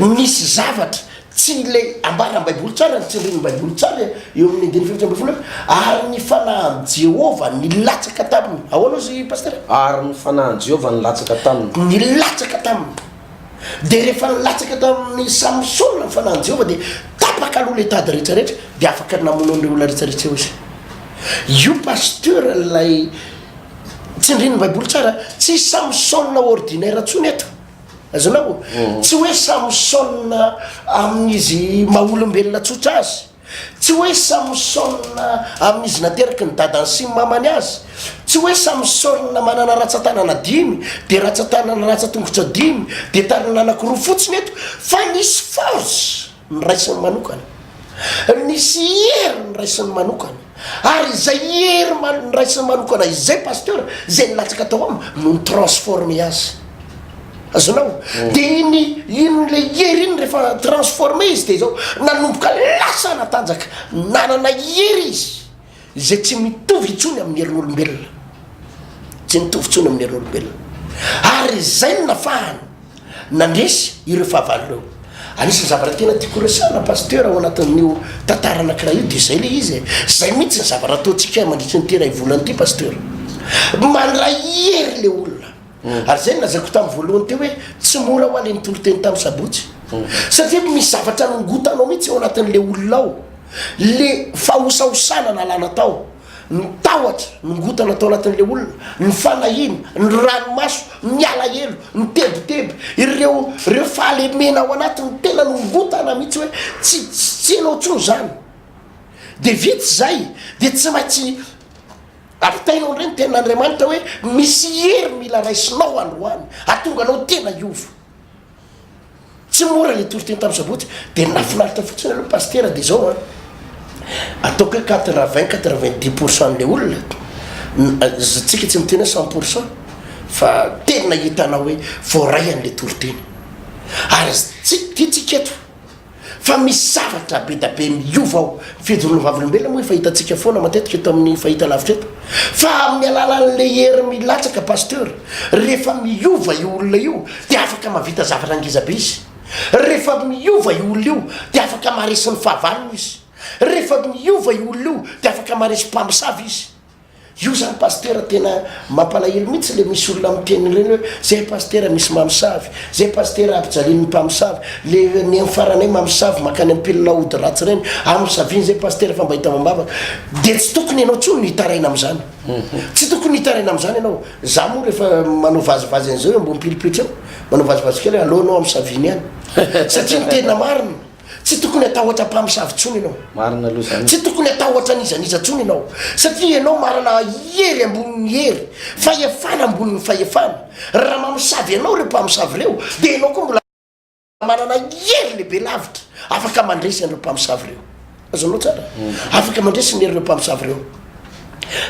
nisy zavatra tsy le ambarany baiboly tsara ny tsindrin'ny baiboly tsara eo amin'ny andiny fefatra amby folo ary ny fanahany Jehova nilatsaka taminy ahoana izy pasteur ary ny fanahany Jehova nilatsaka taminy nilatsaka taminy dia rehefa nilatsaka tamin'ny Samsona ny fanahany Jehova dia tapaka aloha le tady rehetrarehetra dia afaka namono an'ireo olona rehetrarehetra eo izy io pasteur lay tsindrin'ny baiboly tsara tsy Samsona ordinaire tsony eto azonao tsy hoe Samsona amin'izy maha-olombelona tsotra azy tsy hoe Samsona amin'izy nateraky ny dadany sy mamany azy tsy hoe Samsona manana ratsan-tanana 5 dia ratsan-tanana ratsan-tongotra 5 dia tanana anakiroa fotsiny eto fa nisy force ny raisiny manokana nisy hery ny raisiny manokana ary izay hery ny raisiny manokana izay pasteur zay nilatsaka tao aminy no transforme azy azonao dia ino le hery iny rehefa transforme izy dia zao nanomboka lasa natanjaka nanana hery izy zay tsy mitovy itsony amin'ny herin'olombelona tsy mitovy itsony amin'ny herin'olombelona ary zay no nafahany nandresy ireo fahavalo reo anisany zavatra tena tiako resana pasteur ao anatin'io tantara anakiraha io dia zay le izy zay mihitsy ny zavatra ataontsika mandritry ny tena ivolany ty pasteur mandray hery le olona ary zay nazako tamin'ny voalohany teo hoe tsy mora ho ale nitolo-teny tamin'ny sabotsy satria misy zavatra nongotanao mihitsy eo anatin'le olona ao le fahosaosana nalana tao ny tahotra nongotana tao anatin'le olona ny fanahina ny ranomaso miala elo ny tebotebo ireo fahalemena ao anatiny tena nongotana mihitsy hoe tsy anao tsony zany dia vitsy zay dia tsy maintsy apitainao ndreny ten'Andriamanitra hoe misy hery mila raisinao androany atonga anao tena iova tsy mora le toro-teny tamin'ny sabotsy dia nafinaritra fotsiny aloha pasteur dia zao ataoko hoe 80-90% le olona tsika tsy mitena 100% fa tena hitanao hoe voaray an'le toro-teny ary tiatsika eto fa misy zavatra be da be miova ao fidorona vavolombelona moa efa hitantsika foana matetika eto amin'ny fahita lavitra eto fa amin'ny alalan'le hery milatsaka pasteur rehefa miova io olona io dia afaka mavita zavatra angizabe izy rehefa miova io olona io dia afaka maharesy ny fahavalony izy rehefa miova io olona io dia afaka maharesy mpamosavy izy io zany pasteur tena mampalahelo mihitsy le misy olona miteny reny hoe zay pasteur misy mamosavy zay pasteur ampijalin'ny mpamosavy le ny faranay mamosavy makany ampilona ody ratsy reny amosaviny zay pasteur fa mba hita mambavaka dia tsy tokony ianao tsony no hitaraina am'izany tsy tokony hitaraina am'izany ianao za moa rehefa manao vazivazy an'izao eo mbo mipilipitra eo manao vazivazy kely alohanao amosaviny ihany satria ny tena marina tsy tokony atao ohatra mpamosavy tsony ianao marina aloha zany tsy tokony atao ohatra nizaniza tsony ianao satria ianao marana hery ambonin'ny hery fahefana ambonin'ny fahefana raha mamosavy ianao reo mpamosavy reo dia ianao koa mbola manana hery lehibe lavitra afaka mandresy an'ireo mpamosavy reo azonao tsara afaka mandresy ny hery reo mpamosavy reo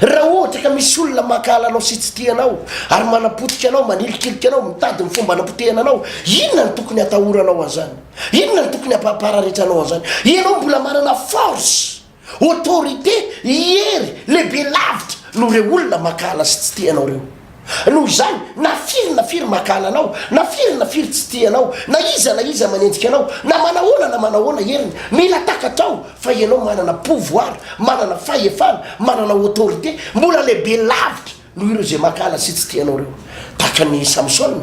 raha ohatra ka misy olona makala anao sy tsy tianao ary manapotika anao manilikiliky anao mitady ny fomba anapotehana anao inona ny tokony atahoranao an'izany inona ny tokony apararetranao an'izany ianao mbola manana force autorité hery lehibe lavitra no reo olona makala sy tsy tianao reo noho izany na firy makala anao na firy tsy tianao na iza manenjika anao na manahoana heriny mila takatrao fa ianao manana pouvoir manana fahefana manana autorité mbola lehibe lavitra no ireo zay makala sy tsy tianao reo taka ny Samson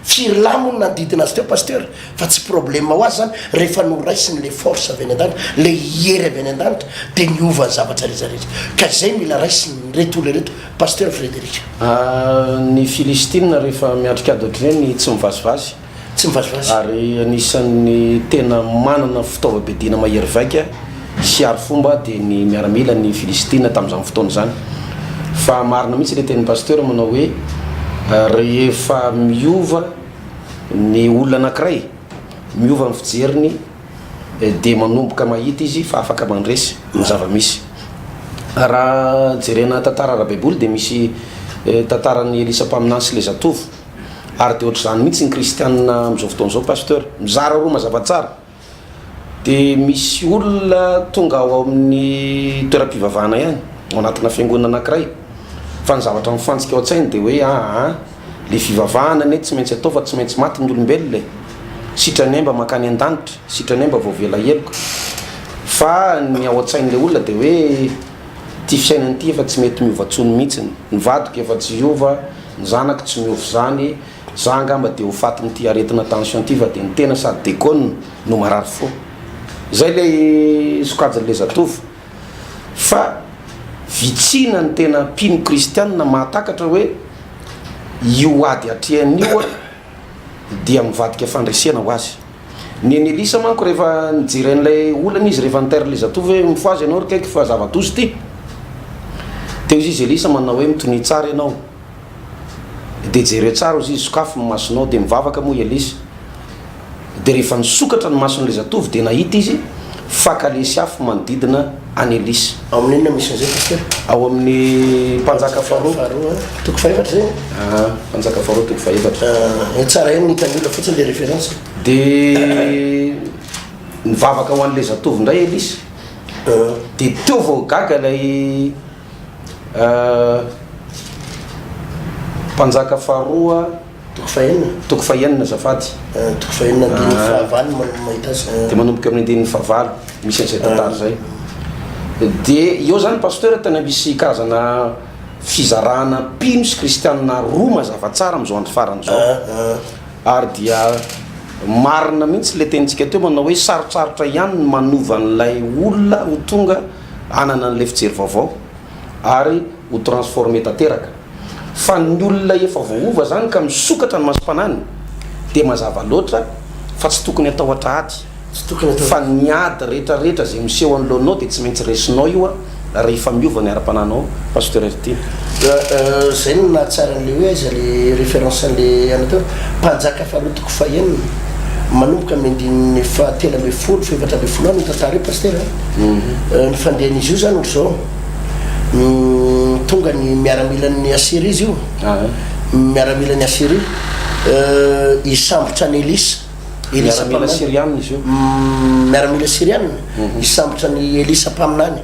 firy lamony nandidina azy teo pasteur fa tsy problème ho azy zany rehefa noraisiny le force avy any an-danitra le hery avy any an-danitra dia niova ny zavatra rehetrarehetra ka zay mila raisiny reto le reto pasteur Frédéric. Ny Filistine rehefa miatrika ady ohatr'ireny tsy mivazivazy ary anisan'ny tena manana fitaova-bedina mahery vaika sy ary fomba dia ny miaramila ny Filistine tamin'izany fotoana zany fa marina mihitsy le tenin'ny pasteur manao hoe rehefa miova ny olona anankiray miova ny fijeriny dia manomboka mahita izy fa afaka mandresy ny zava-misy raha jerena tantara ara-baiboly dia misy tantarany Elisa mpaminany sy le zatovo ary dia ohatr'izany mihitsy ny kristianina amin'izao fotoana izao pasteur mizara roa mazava tsara dia misy olona tonga ao amin'ny toeram-pivavahana ihany ao anatina fiangonana anankiray fa ny zavatra mifantsika ao an-tsainy dia hoe le fivavahana ane tsy maintsy atao fa tsy maintsy maty ny olombelona sitrany mba makany an-danitra sitrany mba voavela heloka fa ny ao an-tsain'le olona dia hoe ty fiainany ty efa tsy mety miova tsony mihitsiny ny vadiko efa tsy iova ny zanako tsy miova zany za angamba dia ho fatiny ty aretina tension ty fa dia ny tena sady dekona no marary fo zay le sokajin'le zatovo fa vitsina ny tena mpino kristianina mahatakatra hoe io ady atrehan'io dia mivadika fandresena ho azy ny Elisa manko rehefa nijeren'ilay olana izy rehefa niteryle zatovo hoe mifoazy ianao rikaiky fa zava-dozy ty teo izy Elisa manao hoe mitony tsara ianao dia jere tsara izy sokafo ny masonao dia mivavaka moa Elisa dia rehefa nisokatra ny mason'le zatovo dia nahita izy fakalesy afo manodidina any Elisa ao amin'inona misy an'izay pasteur ao amin'ny mpanjaka faharoa toko faefatra zay mpanjaka faharoa toko faefatra tsara eny nitany olona fotsiny le référence dia nivavaka ho an'le zatovo indray Elisa dia teo vao gaga ilay mpanjaka faharoa toko fahenina zafady toko fahenina andiny fahavalo mahita azy dia manomboka amin'ny andininy fahavalo misy an'izay tantara zay dia eo zany pasteur tena misy karazana fizarana mpino sy kristianina roa mazava tsara amin'izao andro farany zao ary dia marina mihitsy le tenitsika teo manao hoe sarotsarotra ihany ny manova an'ilay olona ho tonga anana an'ilay fijery vaovao ary ho transforme tanteraka fa ny olona efa voova zany ka misokatra ny masom-panany dia mazava loatra fa tsy tokony atao atrahady fa ny ady rehetrarehetra zay miseho anoloanao dia tsy maintsy resinao io rehefa miova ny ara-pananao pasteur ty zay no nahatsara an'le hoe aiza le référence an'le anateo mpanjaka faharoa toko fahenina manomboka amin'ny andininy fahatelo amby folo faefatra amby folo any tantara io pasteur ny fandehan'izy io zany ohatr' zao tonga ny miaramilan'ny Asiry izy io miaramilan'ny Asiry isambotra ny Elisa miaramila sirianina izy io miaramila sirianina isambotra ny Elisa mpaminany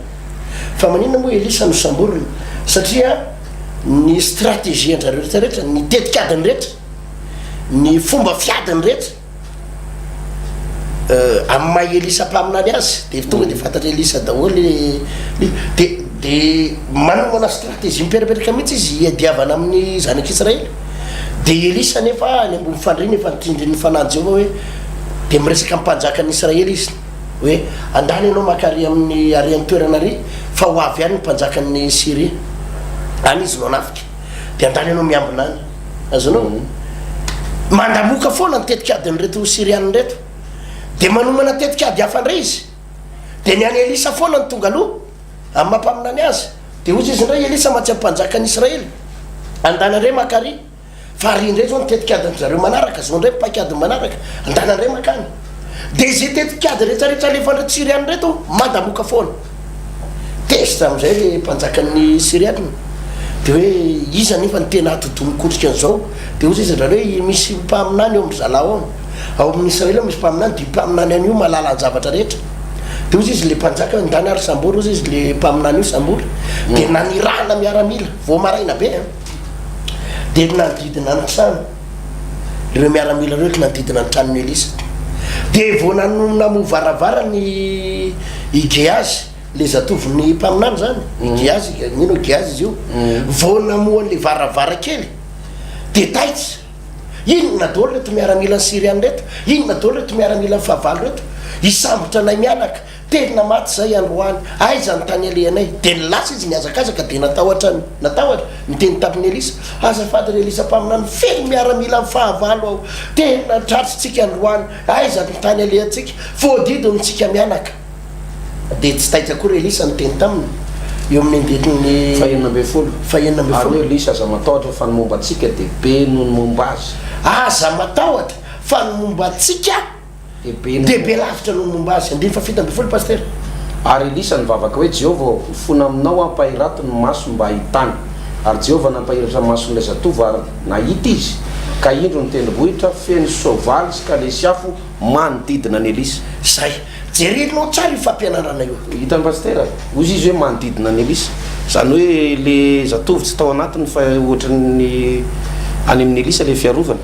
fa maninona moa Elisa no samboriny satria ny stratégie anjareo rehetrarehetra ny tetikadiny rehetra ny fomba fiadiny rehetra amin'ny maha Elisa mpaminany azy dia tonga dia fantatra Elisa daholy dia manomana stratégie miperiperaka mihitsy izy iadiavana amin'ny zanak'Israely dia Elisa nefa any ambony fandriny efa nitindriny fananjy eo hoe dia miresaka mpanjaka ny Israely izy hoe andany ianao makary amin'ny arian'ny toerana ary fa ho avy ihany ny mpanjakan'ny Syrie any izy no anafika dia andany ianao miambina any azonao mandamoka foana ny tetikadiny reto Syrianina reto dia manomana tetikady hafandray izy dia ny any elisa foana ny tonga aloha amin'ny mampaminany azy dia ozy izy ndray elisa matsy ampanjaka ny israely andanandray makary fa ary indray zao ny tetikady zareo manaraka zao ndray mpakady manaraka andanandray makany dia zay tetikady rehetrarehetra lefandra siriany reto mandamoka foana testa am'izay le mpanjakan'ny siriany dia hoe iza nefa ny tena atodomikotrika an'izao dia ozy izy raha hoe misy mpaminany eo am'zalao ao amin'ny israely misy mpaminany dia mpaminany any io malala ny zavatra rehetra dia ozy izy le mpanjaka ndany ary sambory ozy izy le mpaminany io sambory dia nanirahana miaramila vo maraina be dia nanodidina ny trano ireo miaramila reo ka nanodidina ny tranony elisa dia vo namovaravara ny Geazy le zatoviny mpaminany zany Geazy nino Geazy izy io vo namoan'le varavara kely dia taitsy inona daholo reto miaramila ny siriany reto inona daholo reto miaramila ny fahavalo reto isambotra anay mianaka tena maty zay androany aiza ny tany alehanay dia nilasa izy niazakazaka dia natahotra niteny tamin'ny elisa azafady ry elisa mpaminany feno miaramila ny fahavalo ao tena tratritsika androany aiza ny tany alehantsika voadidonytsika mianaka dia tsy taitra koa ry elisa niteny taminy eo amin'ny andetiny fahenina ambe folo elisa aza matahotra fa nomomba atsika dia be noho ny momba azy aza matahotra fa nomomba atsika dia be lavitra noho momba azy andiny fa fito ambe folo paster ary elisa nivavaka hoe jehovah fona aminao ampahirato ny maso mba ahitany ary jehovah nampahiratra mason'ilay zatovy ary nahita izy ka indro ny tendrombohitra feno sovaly sy kalesiafo manodidina ny elisa zay jerenao tsara io fampianarana io hitany paster ozy izy hoe manodidina ny elisa zany hoe le zatovy tsy tao anatiny fa ohatrany any amin'ny elisa le fiarovana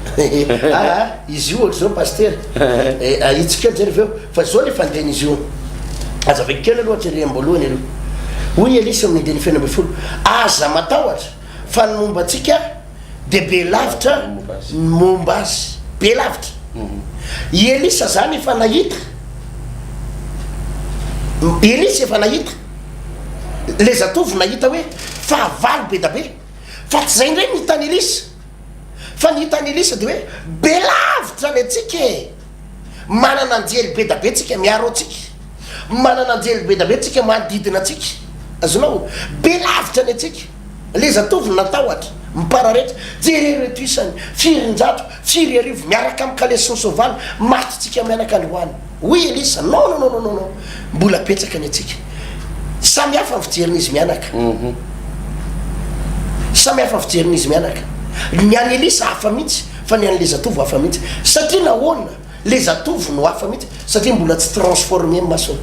izy io ohatra zao paster ahitsika jery veo fa zao le fandehany izy io aza vake kely aloha jery amboalohany aloha hoy elisa amin'ny andeny feno ambe folo aza matahotra fa ny momba atsika dia be lavitra momba azy be lavitra elisa zany efa nahita elisa efa nahita le zatovy nahita hoe fahavalo be da be fa tsy zay ndray nihitany elisa fa nihitany elisa dia hoe be lavitra ny atsika manana anjely be da be tsika miaro atsika manana anjely be da be tsika manodidina atsika azonao be lavitra ny atsika le zatovy natahotra mipararehetra jerereto isany firinjato firy arivo miaraka amin'ny kalesiny sovaly maty tsika mianaka androany hoy elisa non mbola petsaka ny atsika samy hafa fijerin'izy mianaka samy hafa fijerin'izy mianaka ny any elisa hafa mihitsy fa ny an'le zatovy hafa mihitsy satria nahoana le zatovy no hafa mihitsy satria mbola tsy transforme masony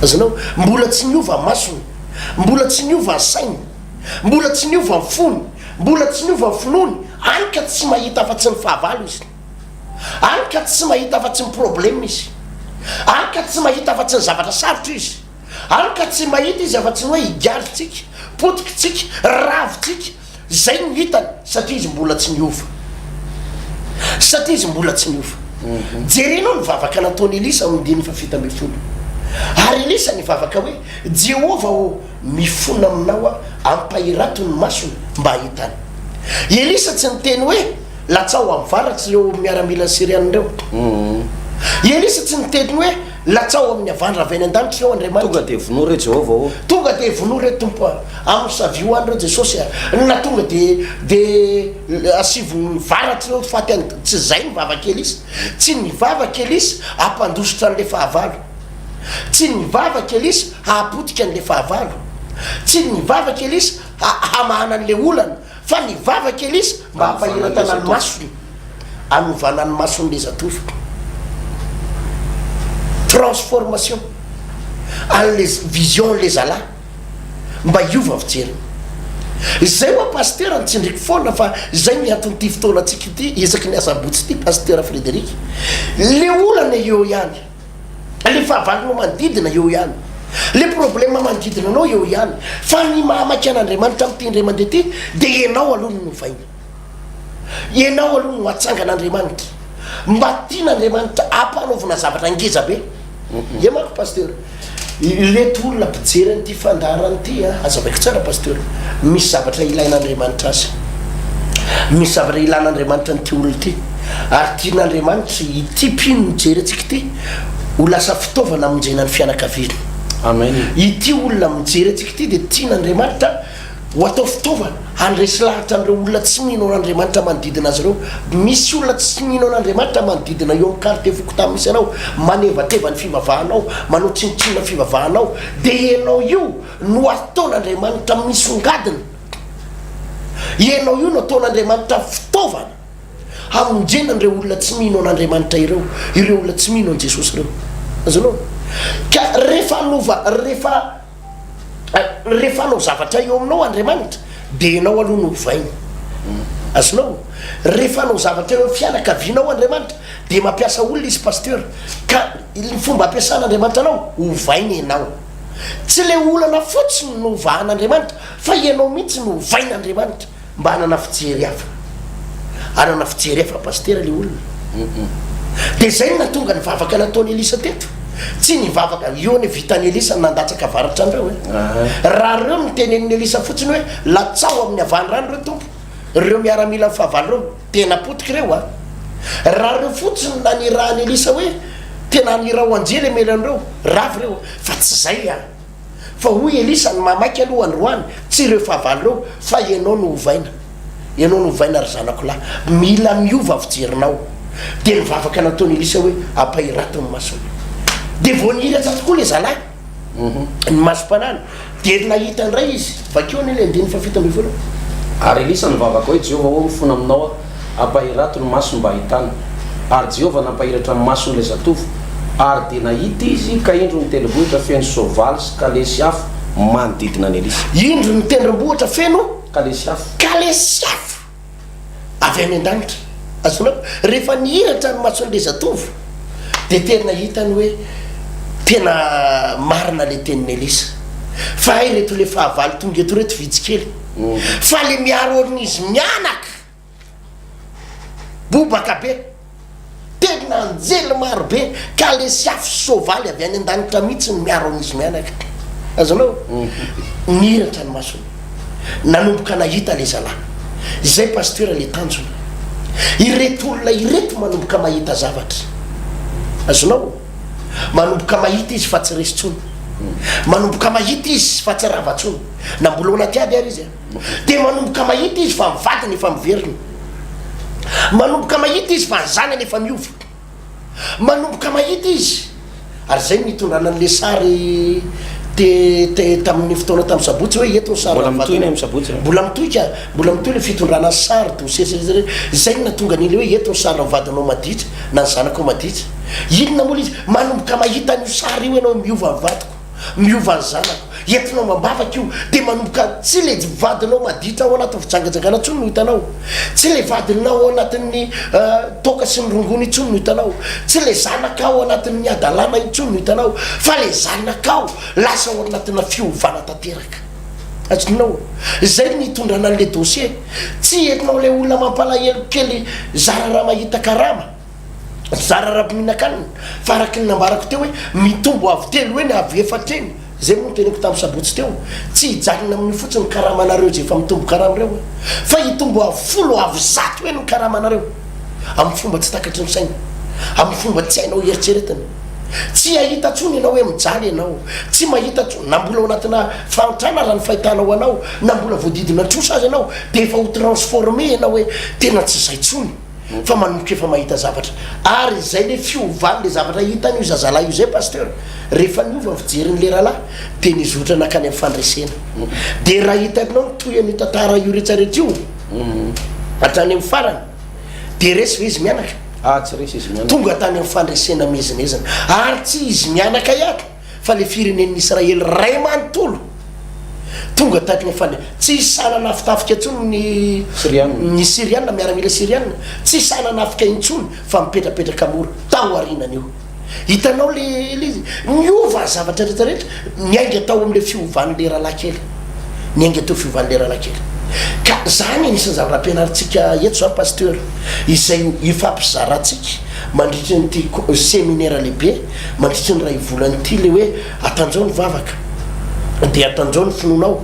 azanao mbola tsy niova masony mbola tsy niova sainy mbola tsy niova ny fony mbola tsy niova ny finony any ka tsy mahita afa-tsy ny fahavalo izy any ka tsy mahita afa-tsy ny problème izy any ka tsy mahita afa-tsy ny zavatra sarotra izy any ka tsy mahita izy afa-tsy ny hoe higaritsika potikitsika ravitsika zay ny hitany satria izy mbola tsy niova satria izy mbola tsy niova jerenao nivavaka nataony elisa amindiny fa fito ambe folo ary elisa nivavaka hoe jehova o mifona aminao a ampahirato ny masony mba ahitany elisa tsy niteny hoe latsao amin'ny varatsy reo miaramila siriany reo elisa tsy niteny hoe latsao amin'ny avandra avy any an-danitra reo andriamanitra tonga dia vono re jehovah tonga dia vono re tompo amin'ny savio any reo jesosy na tonga dia asivo ny varatry reo faty any tsy zay nivavaka elisa tsy nivavaka elisa ampandositra an'le fahavalo tsy nivavaka elisa hahapotika an'le fahavalo tsy nivavaka elisa hamahana an'le olana fa nivavaka elisa mba hampahiratana ny masony anovana ny mason'le zatovy transformation an'le vision le zala mba iova fijeriny zay hoa paster ny tsindriky foana fa zay miantonyity fotoana atsika ity esaky ny asabotsy ity paster Frédéric le olana eo ihany le fahavalonao manodidina eo ihany le problème manodidina anao eo ihany fa ny mahamaky an'andriamanitra am'ty ndray mandeha ty dia ianao aloha no vaina ianao aloha no atsangan'andriamanitra mba tian'andriamanitra ampanaovana zavatra angeza be e mako paster leto olona mpijery n'ity fandarany ty azavaiko tsara paster misy zavatra ilain'andriamanitra azy misy zavatra ilan'andriamanitra nyty olona ity ary tian'andriamanitra ity pino mijery atsika ty ho lasa fitaovana amonjena ny fianakaviana. amen. Ity olona mijery atsika ty dia tian'andriamanitra ho atao fitaovana handresy lahatra an'ireo olona tsy mino an'andriamanitra manodidina azy ireo. Misy olona tsy mino an'andriamanitra manodidina eo am'karite foko tamin'misy anao, manevateva ny fivavahanao, manao tsinotsinona fivavahanao, dia ianao io no ataon'andriamanitra misongadina. Ianao io no ataon'andriamanitra fitaovana hamonjena an'ireo olona tsy mino an'andriamanitra ireo olona tsy mino an' Jesosy ireo. Azonao ka rehefa anao zavatra eo aminao andriamanitra dia ianao aloha no hovaina. Azonao rehefa anao zavatra eo fianakavianao andriamanitra dia mampiasa olona izy pasteur, ka ny fomba ampiasan'andriamanitra anao hovaina ianao. Tsy le olana fotsiny no hovahan'andriamanitra fa ianao mihitsy no hovain'andriamanitra mba hanana fijery hafa pasteur le olona. Dia zay no natonga nivavaka nataony Elisa teto. Tsy nivavaka io ny vitany Elisa nandatsaka varatra andreo raha reo miteneniny Elisa fotsiny hoe latsao amin'ny avanyrano reo tompo, reo miaramila fahavalo reo tena potika reo raha reo fotsiny nanirahany Elisa hoe tena nirao anjely melan'ireo ravy reo, fa tsy zay fa hoy Elisa ny mamaky aloha androany tsy reo fahavalo reo fa ianao no hovaina ry zanako lahy, mila miova fijerinao. Dia nivavaka nataony Elisa hoe ampahiratony masony. Dia vao nihiratra tokoa le zalahy ny masom-panany dia nahita ndray izy vakeo ny le 15 ary Elisa nivavaka hoe Jehova ho mifona aminao ampahirato ny maso mba ahitana. Ary Jehova nampahiratra ny mason'le zatovo ary dia nahita izy ka indro ny tendrombohitra feno soavaly sy kalesy afo manodidina ny Elisa. Indro ny tendrombohitra feno kalesy afo avy any an-danitra. Azonao rehefa nihiratra ny mason'le zatovo dia tena hitany hoe tena marina le tenin'ny Elisa fa ay reto le fahavalo tonga eto reto vitsikely fa le miaro amin'izy mianaka bobaka be tena anjely maro be ka le sy afo soavaly avy any an-danitra mihitsy ny miaro amin'izy mianaka. Azonao nihiratra ny masony nanomboka nahita le zalahy. Zay pasteur le tanjona ireto olona ireto manomboka mahita zavatra. Azonao manomboka mahita izy fa tsy resy tsony, manomboka mahita izy fa tsy ravatsony na mbola onaty ady ary izy dia manomboka mahita izy fa mivadiny efa miveriny, manomboka mahita izy fa nyzanany efa miova, manomboka mahita izy. Ary zay mitondrana n'le sary tamin'ny fotoana tamin'ny sabotsy hoe eto sary mbola mitoy le fitondrana sary dosery zay natonga nile hoe eto sary vadinao maditra na ny zanako maditra. Inona mola izy manomboka mahita n'io sary io ianao miova ny vadiko, miova ny zanako, entinao mambavaka io dia manomboka tsy le vadinao maditra ao anatin'ny fijangajangana ntsony no hitanao, tsy le vadinao ao anatin'ny toka sy nyrongony intsony no hitanao, tsy le zanaka ao anatin'ny adalana intsony no hitanao, fa le zanaka ao lasa ao anatina fiovana tanteraka. Azonao zay nitondrana n'le dossier. Tsy entinao le olona mampalahelo kely zara raha mahita karama, zara raha-mihinan-kanina fa araky ny nambarako teo hoe mitombo avy telo eny avy efatreny. Zay moa teneko tamin'ny sabotsy teo tsy hijanona amin'ny fotsiny karamanareo zay efa mitombo karamareo fa hitombo avy 10 avy 100 eny ny karamanareo amin'ny fomba tsy takatry ny saina, amin'ny fomba tsy hainao eritreretiny. Tsy ahita tsony ianao hoe mijaly ianao, tsy mahita tsony na mbola ao anatina fantrana raha ny fahitanao anao, na mbola voadidina trosa azy ianao dia efa ho transformé ianao hoe tena tsy zay tsony fa manomboka efa mahita zavatra. Ary zay le fiovany le zavatra hitany io zazalahy io zay pasteur rehefa niova ny fijerin'le rahalahy dia nizotra nakany amin'ny fandresena. Dia raha hitanao toy an'io tantara io rehetrarehetra io hatrany amin'ny farany dia resy ve izy mianaka? Tsy resy izy mianaka, tonga tany amin'ny fandresena mezinezana. Ary tsy izy mianaka ihany fa le firenen'ny Israely ray manontolo tonga taky tsy sanana afitafika ntsony ny Syriana miaramila Syriana, tsy sanana afika intsony fa mipetrapetraka mora tao arinany io. Hitanao le miova zavatra rehetrarehetra niainga tao amin'le fiovan'le rahalahy kely, niainga tao fiovan'le rahalahy kely. Ka zany anisan'ny zavatra-pianarantsika eto zao pasteur izay ifampizarantsika mandritra nyty séminaire lehibe, mandritra ny ray volany ity le hoe atanjao ny vavaka dia atanjao ny finonao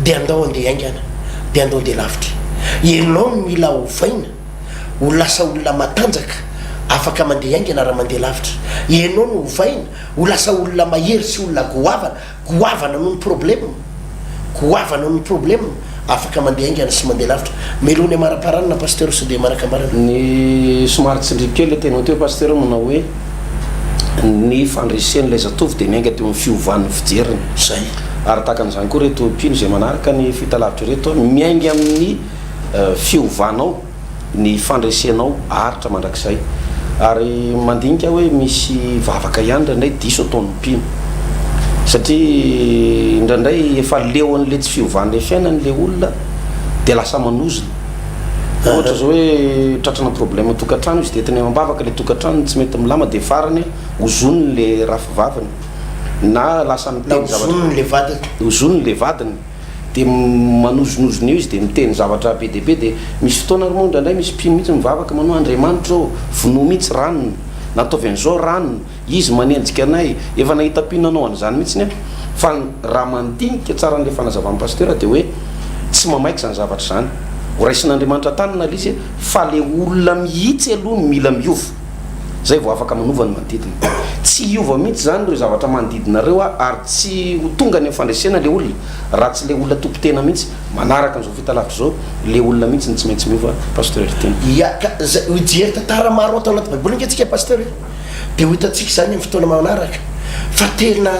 dia andao andeha aingana dia andao andeha lavitra. Ianao no mila hovaina ho lasa olona matanjaka afaka mandeha aingana raha mandeha lavitra ianao no hovaina ho lasa olona mahery sy olona goavana noho ny problème goavana noho ny problème afaka mandeha aingana sy mandeha lavitra melony amaraparanina pasteur sy dia maraka ambarana ny somary tsindrikely le tena teo pasteur manao hoe ny fandresen'ilay zatovy dia miainga teo amin'ny fiovan'ny fijeriny zay ary takan'izany koa reto mpino zay manaraka ny fitalavitra reto miainga amin'ny fiovanao ny fandresenao aritra mandrakizay ary mandinika hoe misy vavaka ihany ndraindray diso ataon'ny mpino satria indraindray efa leo an'le tsy fiovan'le fiainan'le olona dia lasa manozona ohatra zao hoe tratrana problème tokantrano izy dia tena mambavaka le tokantrano tsy mety milama dia farany ozoniny le rafivavany na lasa miteny ozoniny le vadiny dia manozonozona io izy dia miteny zavatra be dia be dia misy fotoana ro moa indraindray misy mpino mihitsy mivavaka manao Andriamanitra zao vonoa mihitsy ranony nataovy an'izao ranony izy manenjika anay efa nahita mpino anao an'izany mihitsiny a fa raha mandinika tsara n'le fanazavan'ny pasteur dia hoe tsy mamaiky zany zavatra zany ho raisin'Andriamanitra tanana le izy fa le olona mihitsy aloha no mila miova zay vao afaka manova ny manodidina tsy hiova mihitsy zany reo zavatra manodidinareo ary tsy ho tonga ny fandresena le olona raha tsy le olona tompo tena mihitsy manaraka an'izao vita lavitra zao le olona mihitsy ny tsy maintsy miova pasteur tena ijery tantara maro atao anaty baiboly nge tsika pasteur dia ho hitantsika zany amin'ny fotoana manaraka fa tena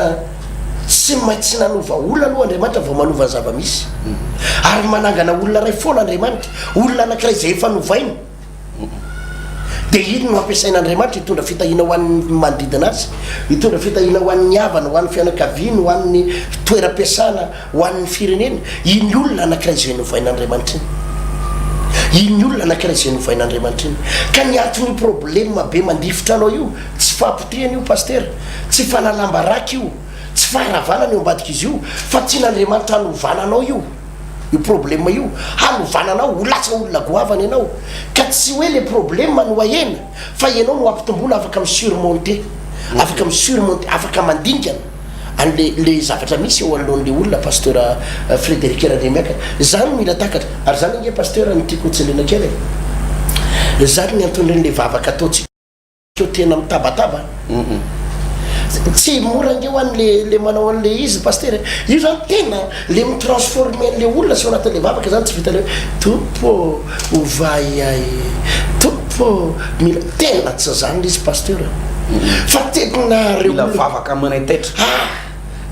tsy maintsy nanova olona aloha Andriamanitra vao manova ny zava-misy ary manangana olona ray foana Andriamanitra olona anankiray zay efa novaina dia iny no ampiasain'Andriamanitra hitondra fitahina ho an'ny manodidina azy hitondra fitahina ho an'ny havana ho an'ny fianakaviany ho an'ny toeram-piasana ho an'ny firenena iny olona anankiray zay novain'Andriamanitra iny olona anankiray zay novain'Andriamanitra iny ka ny antony problème be mandifotra anao io tsy fahapoteana io pasteur tsy fanalambaraka io tsy faharavanana eo ambadika izy io fa tsy n'Andriamanitra hanovananao io problème io hanovananao ho lasa olona goavana ianao ka tsy hoe le problème no ahena fa ianao no ampitombola afaka misurmonter afaka misurmonter afaka mandinkana an'le zavatra misy eo alohan'le olona pasteur Frédéric Randremiaka zany mila takatra ary zany nge pasteur ny tiako tselena kely zany ny antondrin'le vavaka ataotsika tena mitabataba tsy mora nge ho an'le manao an'le izy pasteur io zany tena le mitransforme an'le olona sy ao anatin'le vavaka zany tsy vita le tompo ovay ay tompo mila tena tsy zany le izy pasteur fa tena reo vavaka manay taitra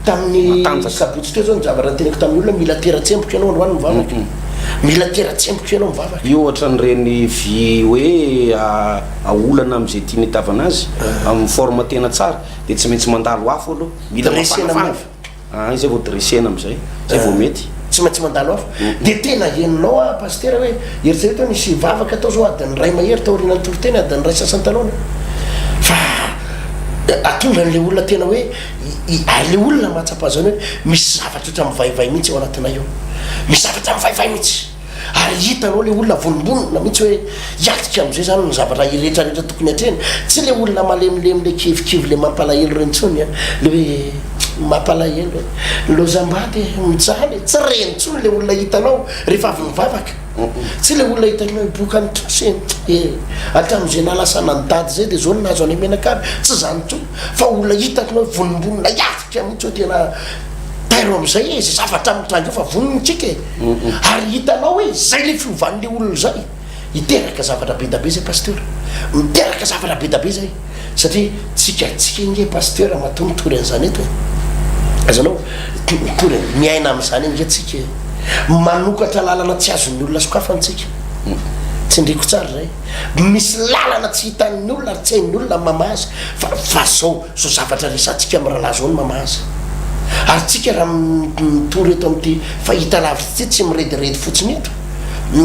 tamin'ny sabotsy teo zao ny zavatra tenako tamin'ny olona mila teratsemboka ianao androany mivavaka mila teratsemboka ianao mivavaka io ohatra nyreny vy hoe aolana am'izay tia nitavana azy amin'ny forme tena tsara dia tsy maintsy mandalo afo aloha mila mafanafana zay vao dressena am'izay zay vao mety tsy maintsy mandalo afo dia tena heninao a pasteur hoe eritsereto nisy vavaka atao zao adiny ray mahery taoriana ny toroteny adiny ray sasantalona fa atondran'le olona tena hoe le olona mahatsapa zany hoe misy zavatra oatra mivaivay mihitsy ao anatina io misy zavatra mivaivay mihitsy ary hitanao le olona vonombonina mihitsy hoe hiatika am'izay zany ny zavatra rehetrarehetra tokony hatreny tsy le olona malemilemy le kivikivy le mampalahelo rentsony a le hoe mampalahelo lozambady mijaly tsy rentsony le olona hitanao rehefa avy mivavaka tsy le olona hitanao bokany trosy atram'izay nalasa nandady zay dia zao nahazo any menakaby tsy zany tso fa olona hitanao vonombonina hiatika mihitsy hoe tena tairo am'izay izy zavatra mitrango io fa vononitsika ary hitanao hoe zay le fiovan'le olona zay hiteraka zavatra be dabe zay pasteur miteraka zavatra be dabe zay satria tsika nge pasteur matomitory an'izany eto azanao tory miaina am'izany nge tsika manokatra lalana tsy azon'ny olona sokafantsika tsy ndriko tsara zay misy lalana tsy hitan'ny olona ary tsy hain'ny olona mamazy fa zao zavatra resantsika amin'ny rahalahy zao ny mamazy ary tsika raha mitory eto amin'ity fahita lavitra ty tsy mirediredy fotsiny eto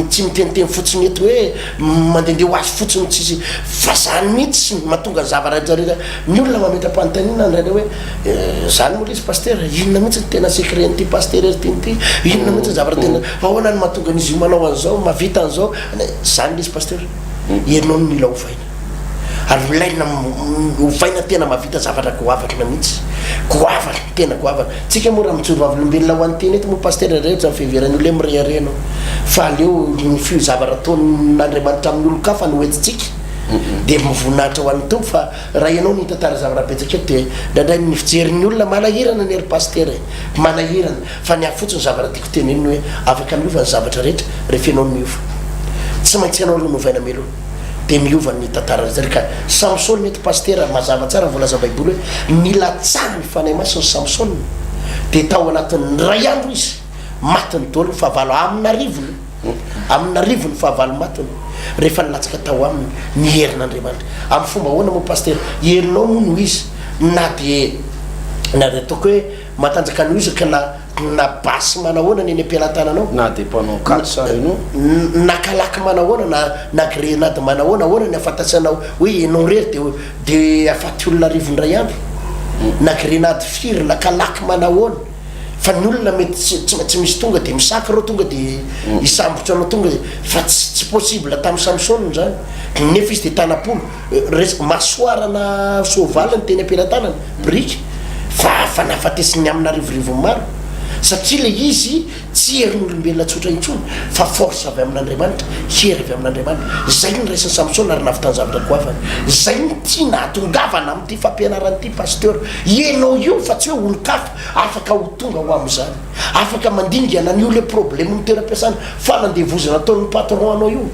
tsy miteniteny fotsiny eto hoe mandehandeha ho azy fotsiny tsisy fa zany mihitsy mahatonga ny zavarehetrarehetra ny olona mametra-panotanina ndraindray hoe zany moa izy pasteur inona mihitsy ny tena secret n'ity pasteur erytynyity inona mihitsy ny zavatra tena ahoana ny mahatonga an'izy io manao an'izao mavita an'izao zany le izy pasteur ianao no mila ovaina ary ilaina hovaina tena mavita zavatra goavatra mihitsy goavatra tena goavatra tsika moa raha mijoro avolombelona ho an'teny eto moa paster rehetra fihverany olo mireharena fa aleo ny fizavatra ataon'Andriamanitra amin'ny olo-kafa no hoentitsika dia mivonahitra ho an'ny tompo fa raha ianao ny tantara zavatra betsaka eto dia ndraindray ny fijerin'ny olona manahirana ny ery paster manahirana fa ny afotsiny zavatra tiako teneny hoe afaka miova ny zavatra rehetra rehefa ianao miova tsy maintsy ianao aloha novaina melo dia miova ny tantara zary ka Samson mety paster mazava tsara voalaza baiboly hoe nilatsara ny fanahy masiny Samson dia tao anatin'ny ray andro izy matiny daholo fahavalo amin'ny arivony fahavalo matiny rehefa nilatsaka tao aminy ny herin'Andriamanitra amin'ny fomba ahoana moa paster herinao moa no izy na dia ataoko hoe matanjaka no izy ka na basy manahoana ny am-pelantananao na dia mpanao kady sara ianao na kalaky manahoana na grenade manahoana ahoana ny afantasanao hoe ianao rery dia afaty olona arivondray andro na grenade firy na kalaky manahoana fa ny olona mety tsy misy tonga dia misaky reo tonga dia hisambotra anao tonga fa tsy possible tamin'ny Samson zany nefa izy dia tanapolo masoarana sovalany teny am-pelantanany briky fa nafatesiny amin'ny arivorivo maro satria le izy tsy herin'olombelona tsotra intsony fa force avy amin'Andriamanitra hery avy amin'Andriamanitra zay ny raisiny Samson ary navitany zavatra goavana zay ny tia nahatongavana amin'ity fampianaranyity pasteur ianao io fa tsy hoe olo-kafa afaka ho tonga ho amin'izany afaka mandingana ny olo problème ny toeram-piasana fanandevozana ataon'ny patron anao io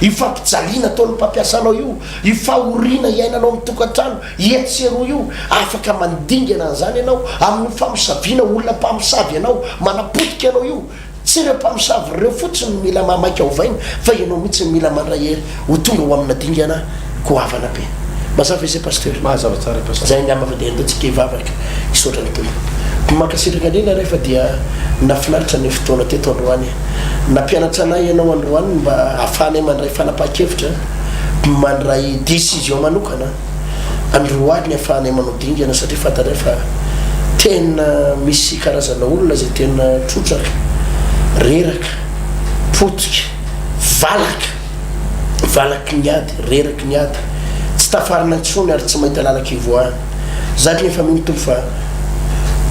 ifampijaliana ataon'ny mpampiasanao io ifahoriana iainanao amin'ny tokantrano etsero io afaka mandingana an'izany ianao amin'ny famosaviana olona mpamosavy ianao manapotika anao io tsy ireo mpamosavy reo fotsiny mila mamaika hovaina fa ianao mihitsy mila mandrahery ho tonga ho amina dingana goavana be mazava izay pasteur mazava tsara pasteur zay ngamba fa dia andaontsika hivavaka hisaotra ny tompo makasitraka ndrena rehefa dia nafinaritra ny fotoana teto androany nampianatra anay ianao androany mba ahafahanay mandray fanapaha-kevitra mandray décision manokana androany ahafahanay manao dingana satria fantatra fa tena misy karazana olona zay tena trotraka reraka potika valaky ny ady reraky ny ady tsy tafarina ntsony ary tsy mahita lalaka ivoahana zany nefa mino tompo fa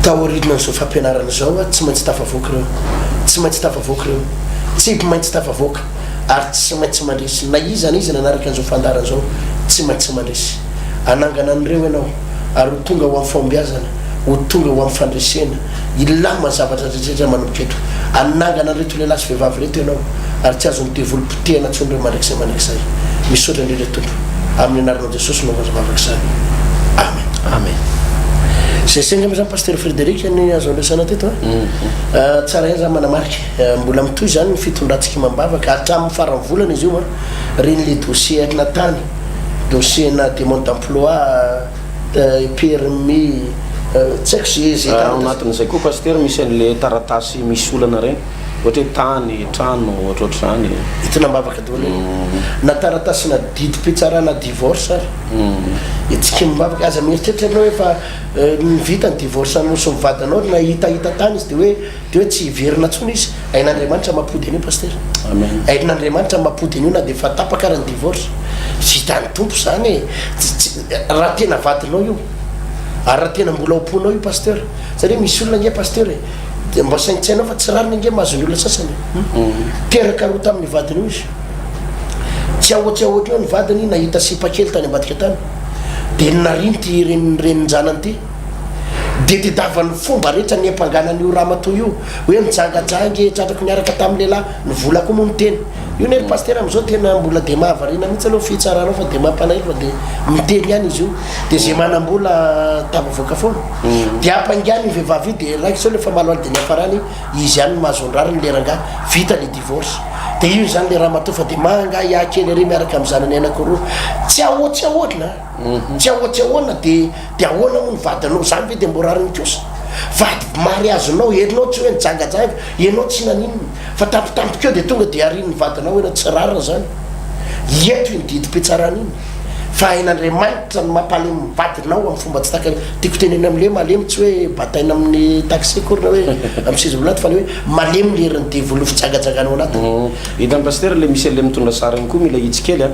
taoridina n'izao fampianarana zao tsy maintsy tafavoaka reo tsy maintsy tafavoaka ary tsy maintsy mandresy na izana izy nanaraka an'izao fandarana zao tsy maintsy mandresy anangana an'ireo ianao ary ho tonga ho amin'ny fombiazana ho tonga ho amin'ny fandresena ilama zavatra rehetra manomboka eto anangana an'ireto lehilahy sy vehivavy reto ianao ary tsy azo midevolopotehana tson'ireo mandrakizay misaotra indrindra tompo amin'ny anaranao Jesosy no mazavavaka amen amen zay sengamy zany pasteur Frédéric ny azo andresana teto tsara ihany zany manamarika mbola mitoy zany ny fitondrantsika mambavaka hatramin'ny faran'ny volana izy io reny le dossier arina tany dossier na demande d'emploi permis tsy haiko zay anatin'izay koa pasteur misy an'le taratasy misy olana reny ohatra hoe tany trano ohatrohatr'izany hitonambavaka daholo na taratasy na didim-pitsara na divorce ary itsika mibavaka aza mieritreritra anao efa nivita ny divorce anao sy mivadinao na hitahita tany izy dia hoe tsy hiverina ntsony izy ain'Andriamanitra mampody an'io pasteur ain'Andriamanitra mampody an'io na dia efa tapaka ary ny divorce vitan'ny tompo zany raha tena vadinao io ary raha tena mbola omponao io pasteur satria misy olona nge pasteur mba saintsainao fa tsy rariny nge mahazony olona sasany teraka roa tamin'ny vadinao izy tsy ahoatra io ny vadiny nahita sipa-kely tany ambadika tany dia narinty reninjanany ty dia tedavany fomba rehetra ny ampanganan'io ramatoa io hoe mijangajangy tratrako niaraka tamin'ny lehilahy ny vola koa moa miteny io nery pasteur am'izao tena mbola dia mahavarina mihitsy aloha fitsaranao fa dia mampanailo fa dia miteny ihany izy io dia zay manam-bola tavavoaka foana dia ampangany vehivavy io dia raiky sao lefa maloaly dia ny afarany izy ihany mahazondrary ny lerangah vita ny divorce dia io zany le ramatoa fa dia manga iahkely ary miaraka amin'ny zanany anankiroa tsy ahoana tsy ahoana dia ahoana moa ny vadinao zany ve dia mborariny kosa vady mariazonao herinao tsy hoe nijangajanga ianao tsy naninona fa tampotampokeo dia tonga dia arin'ny vadinao enao tsy rarina zany eto ny didim-pitsarana iny fa ain'Andriamanitra ny mampalemy vadinao amin'ny fomba tsy taka tiako teneny am'le malemy tsy hoe bataina amin'ny taxi korina hoe amin'ny sizybolanaty fa le hoe malemy leriny devolofo jagajaganao anaty hitan'ny pasteur le misy le mitondra sara igny koa mila hitsikely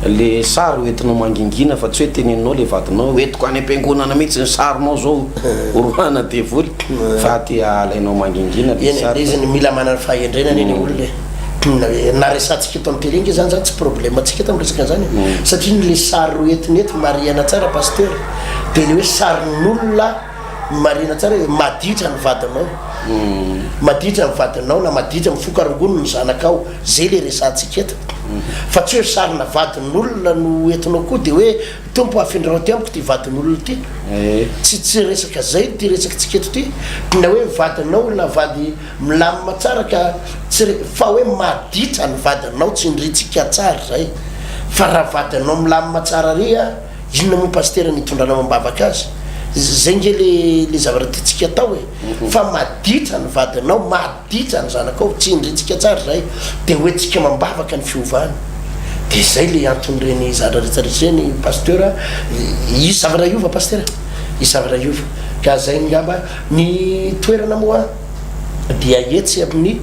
le sary oentinao mangingina fa tsy hoe teneninao le vadinao entiko any am-piangonana mihitsy ny sarinao zao oroana devoly fa ty alainao mangingina le sary izy ny mila manana fahendrenany eny olona na resantsika eto amin'ny tele zany tsy problème atsika eto amin'ny resaka zany satria le sary roentinety mariana tsara pasteur dia le hoe sarin'olona mariana tsara hoe maditra ny vadinao maditra ny vadinao na maditra mifokarongono ny zanakao zay le resantsika eto fa tsy hoe sarina vadin'olona no entinao koa dia hoe tompo afendrarao ty amiko ty vadin'olona ty tsy resaka zay ty resakatsika eto ty na hoe vadinao na vady milamina tsara ka fa hoe maditra ny vadinao tsy nritsika tsara zay fa raha vadinao milamina tsara ry inona mo pasteur nitondranao mambavaka azy zay nge le zavatra titsika atao hoe fa maditra ny vadinao maditra ny zanakao tsy indritsika tsara zay dia hoentsika mambavaka ny fiovany dia zay le anton'ireny zatra rehetrarehetreny pasteur izy zavatra iova pasteur izy zavatra iova ka zay ngamba ny toerana moa dia etsy amin'ny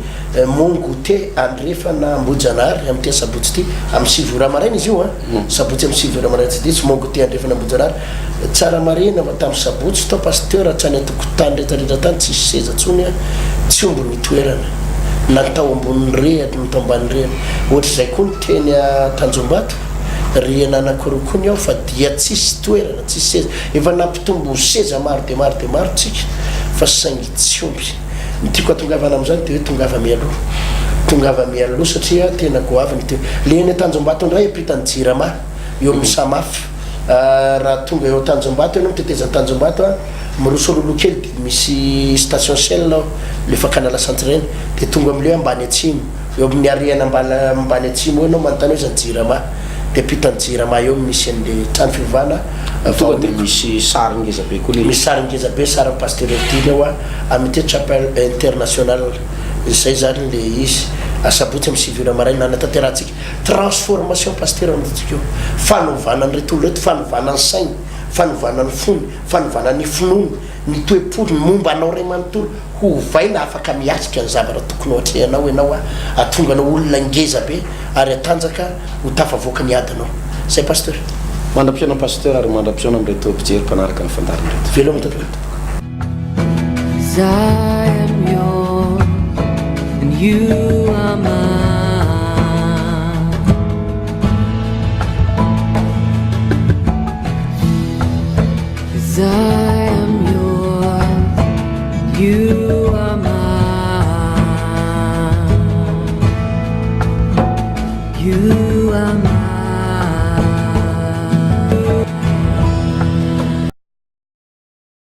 mongote andrefa na ambojanary amin'ny tia sabotsy ty amin'ny sivora maraina izy io sabotsy amin'ny sivora maraina tsy ditsy mongote andrefa na ambojanary tsara marina fa tamin'ny sabotsy tao pasteur tsy any atokotany rehetrarehetra tany tsisy seza tsony tsy ombony toerana na tao ambony rehatra ny tao ambany rehana ohatra zay koa ny teny Tanjombato rihana anakiroa koa ny ao fa dia tsisy toerana tsisy seza efa nampitombo seza maro de maro de maro tsika fa saingy tsy omby ny tiako atongavana am'izany dia hoe tongava mialoha satria tena goavany teo le eny Tanjombato ndray apitany Jirama eo amin'ny Samafy raha tonga eo Tanjombato ianao mitetezany Tanjombato miroso lolo kely dia misy station Shell le fa canal centre dia tonga am'le ambany atsimo eo amin'ny ariana ambany atsimo ianao manontany hoe zany Jirama dia apitany Jirama eo misy an'le trano fivavahana tonga dia misy sary ngezabe koa le misy sary ngezabe sary pasteur tily ao amin'ny chapelle international zay zany le izy asabotsy amin'ny sivira maraina nanatanterantsika transformation pasteur amintsika eo fanovana ny retolo reto fanovana ny sainy fanovana ny fony fanovana ny finony ny toe-polo ny momba anao ray manontolo hovaina afaka miatrika ny zavatra tokony ohatrehanao ianao atonga anao olona ngeza be ary atanjaka ho tafavoaka ny adinao zay pasteur mandram-piona pasteur ary mandram-piona amin'reto mpijery mpanaraka ny fandariny reto veloma tatolo I am yours and you are mine. 'Cause I am yours, you are mine. You are mine.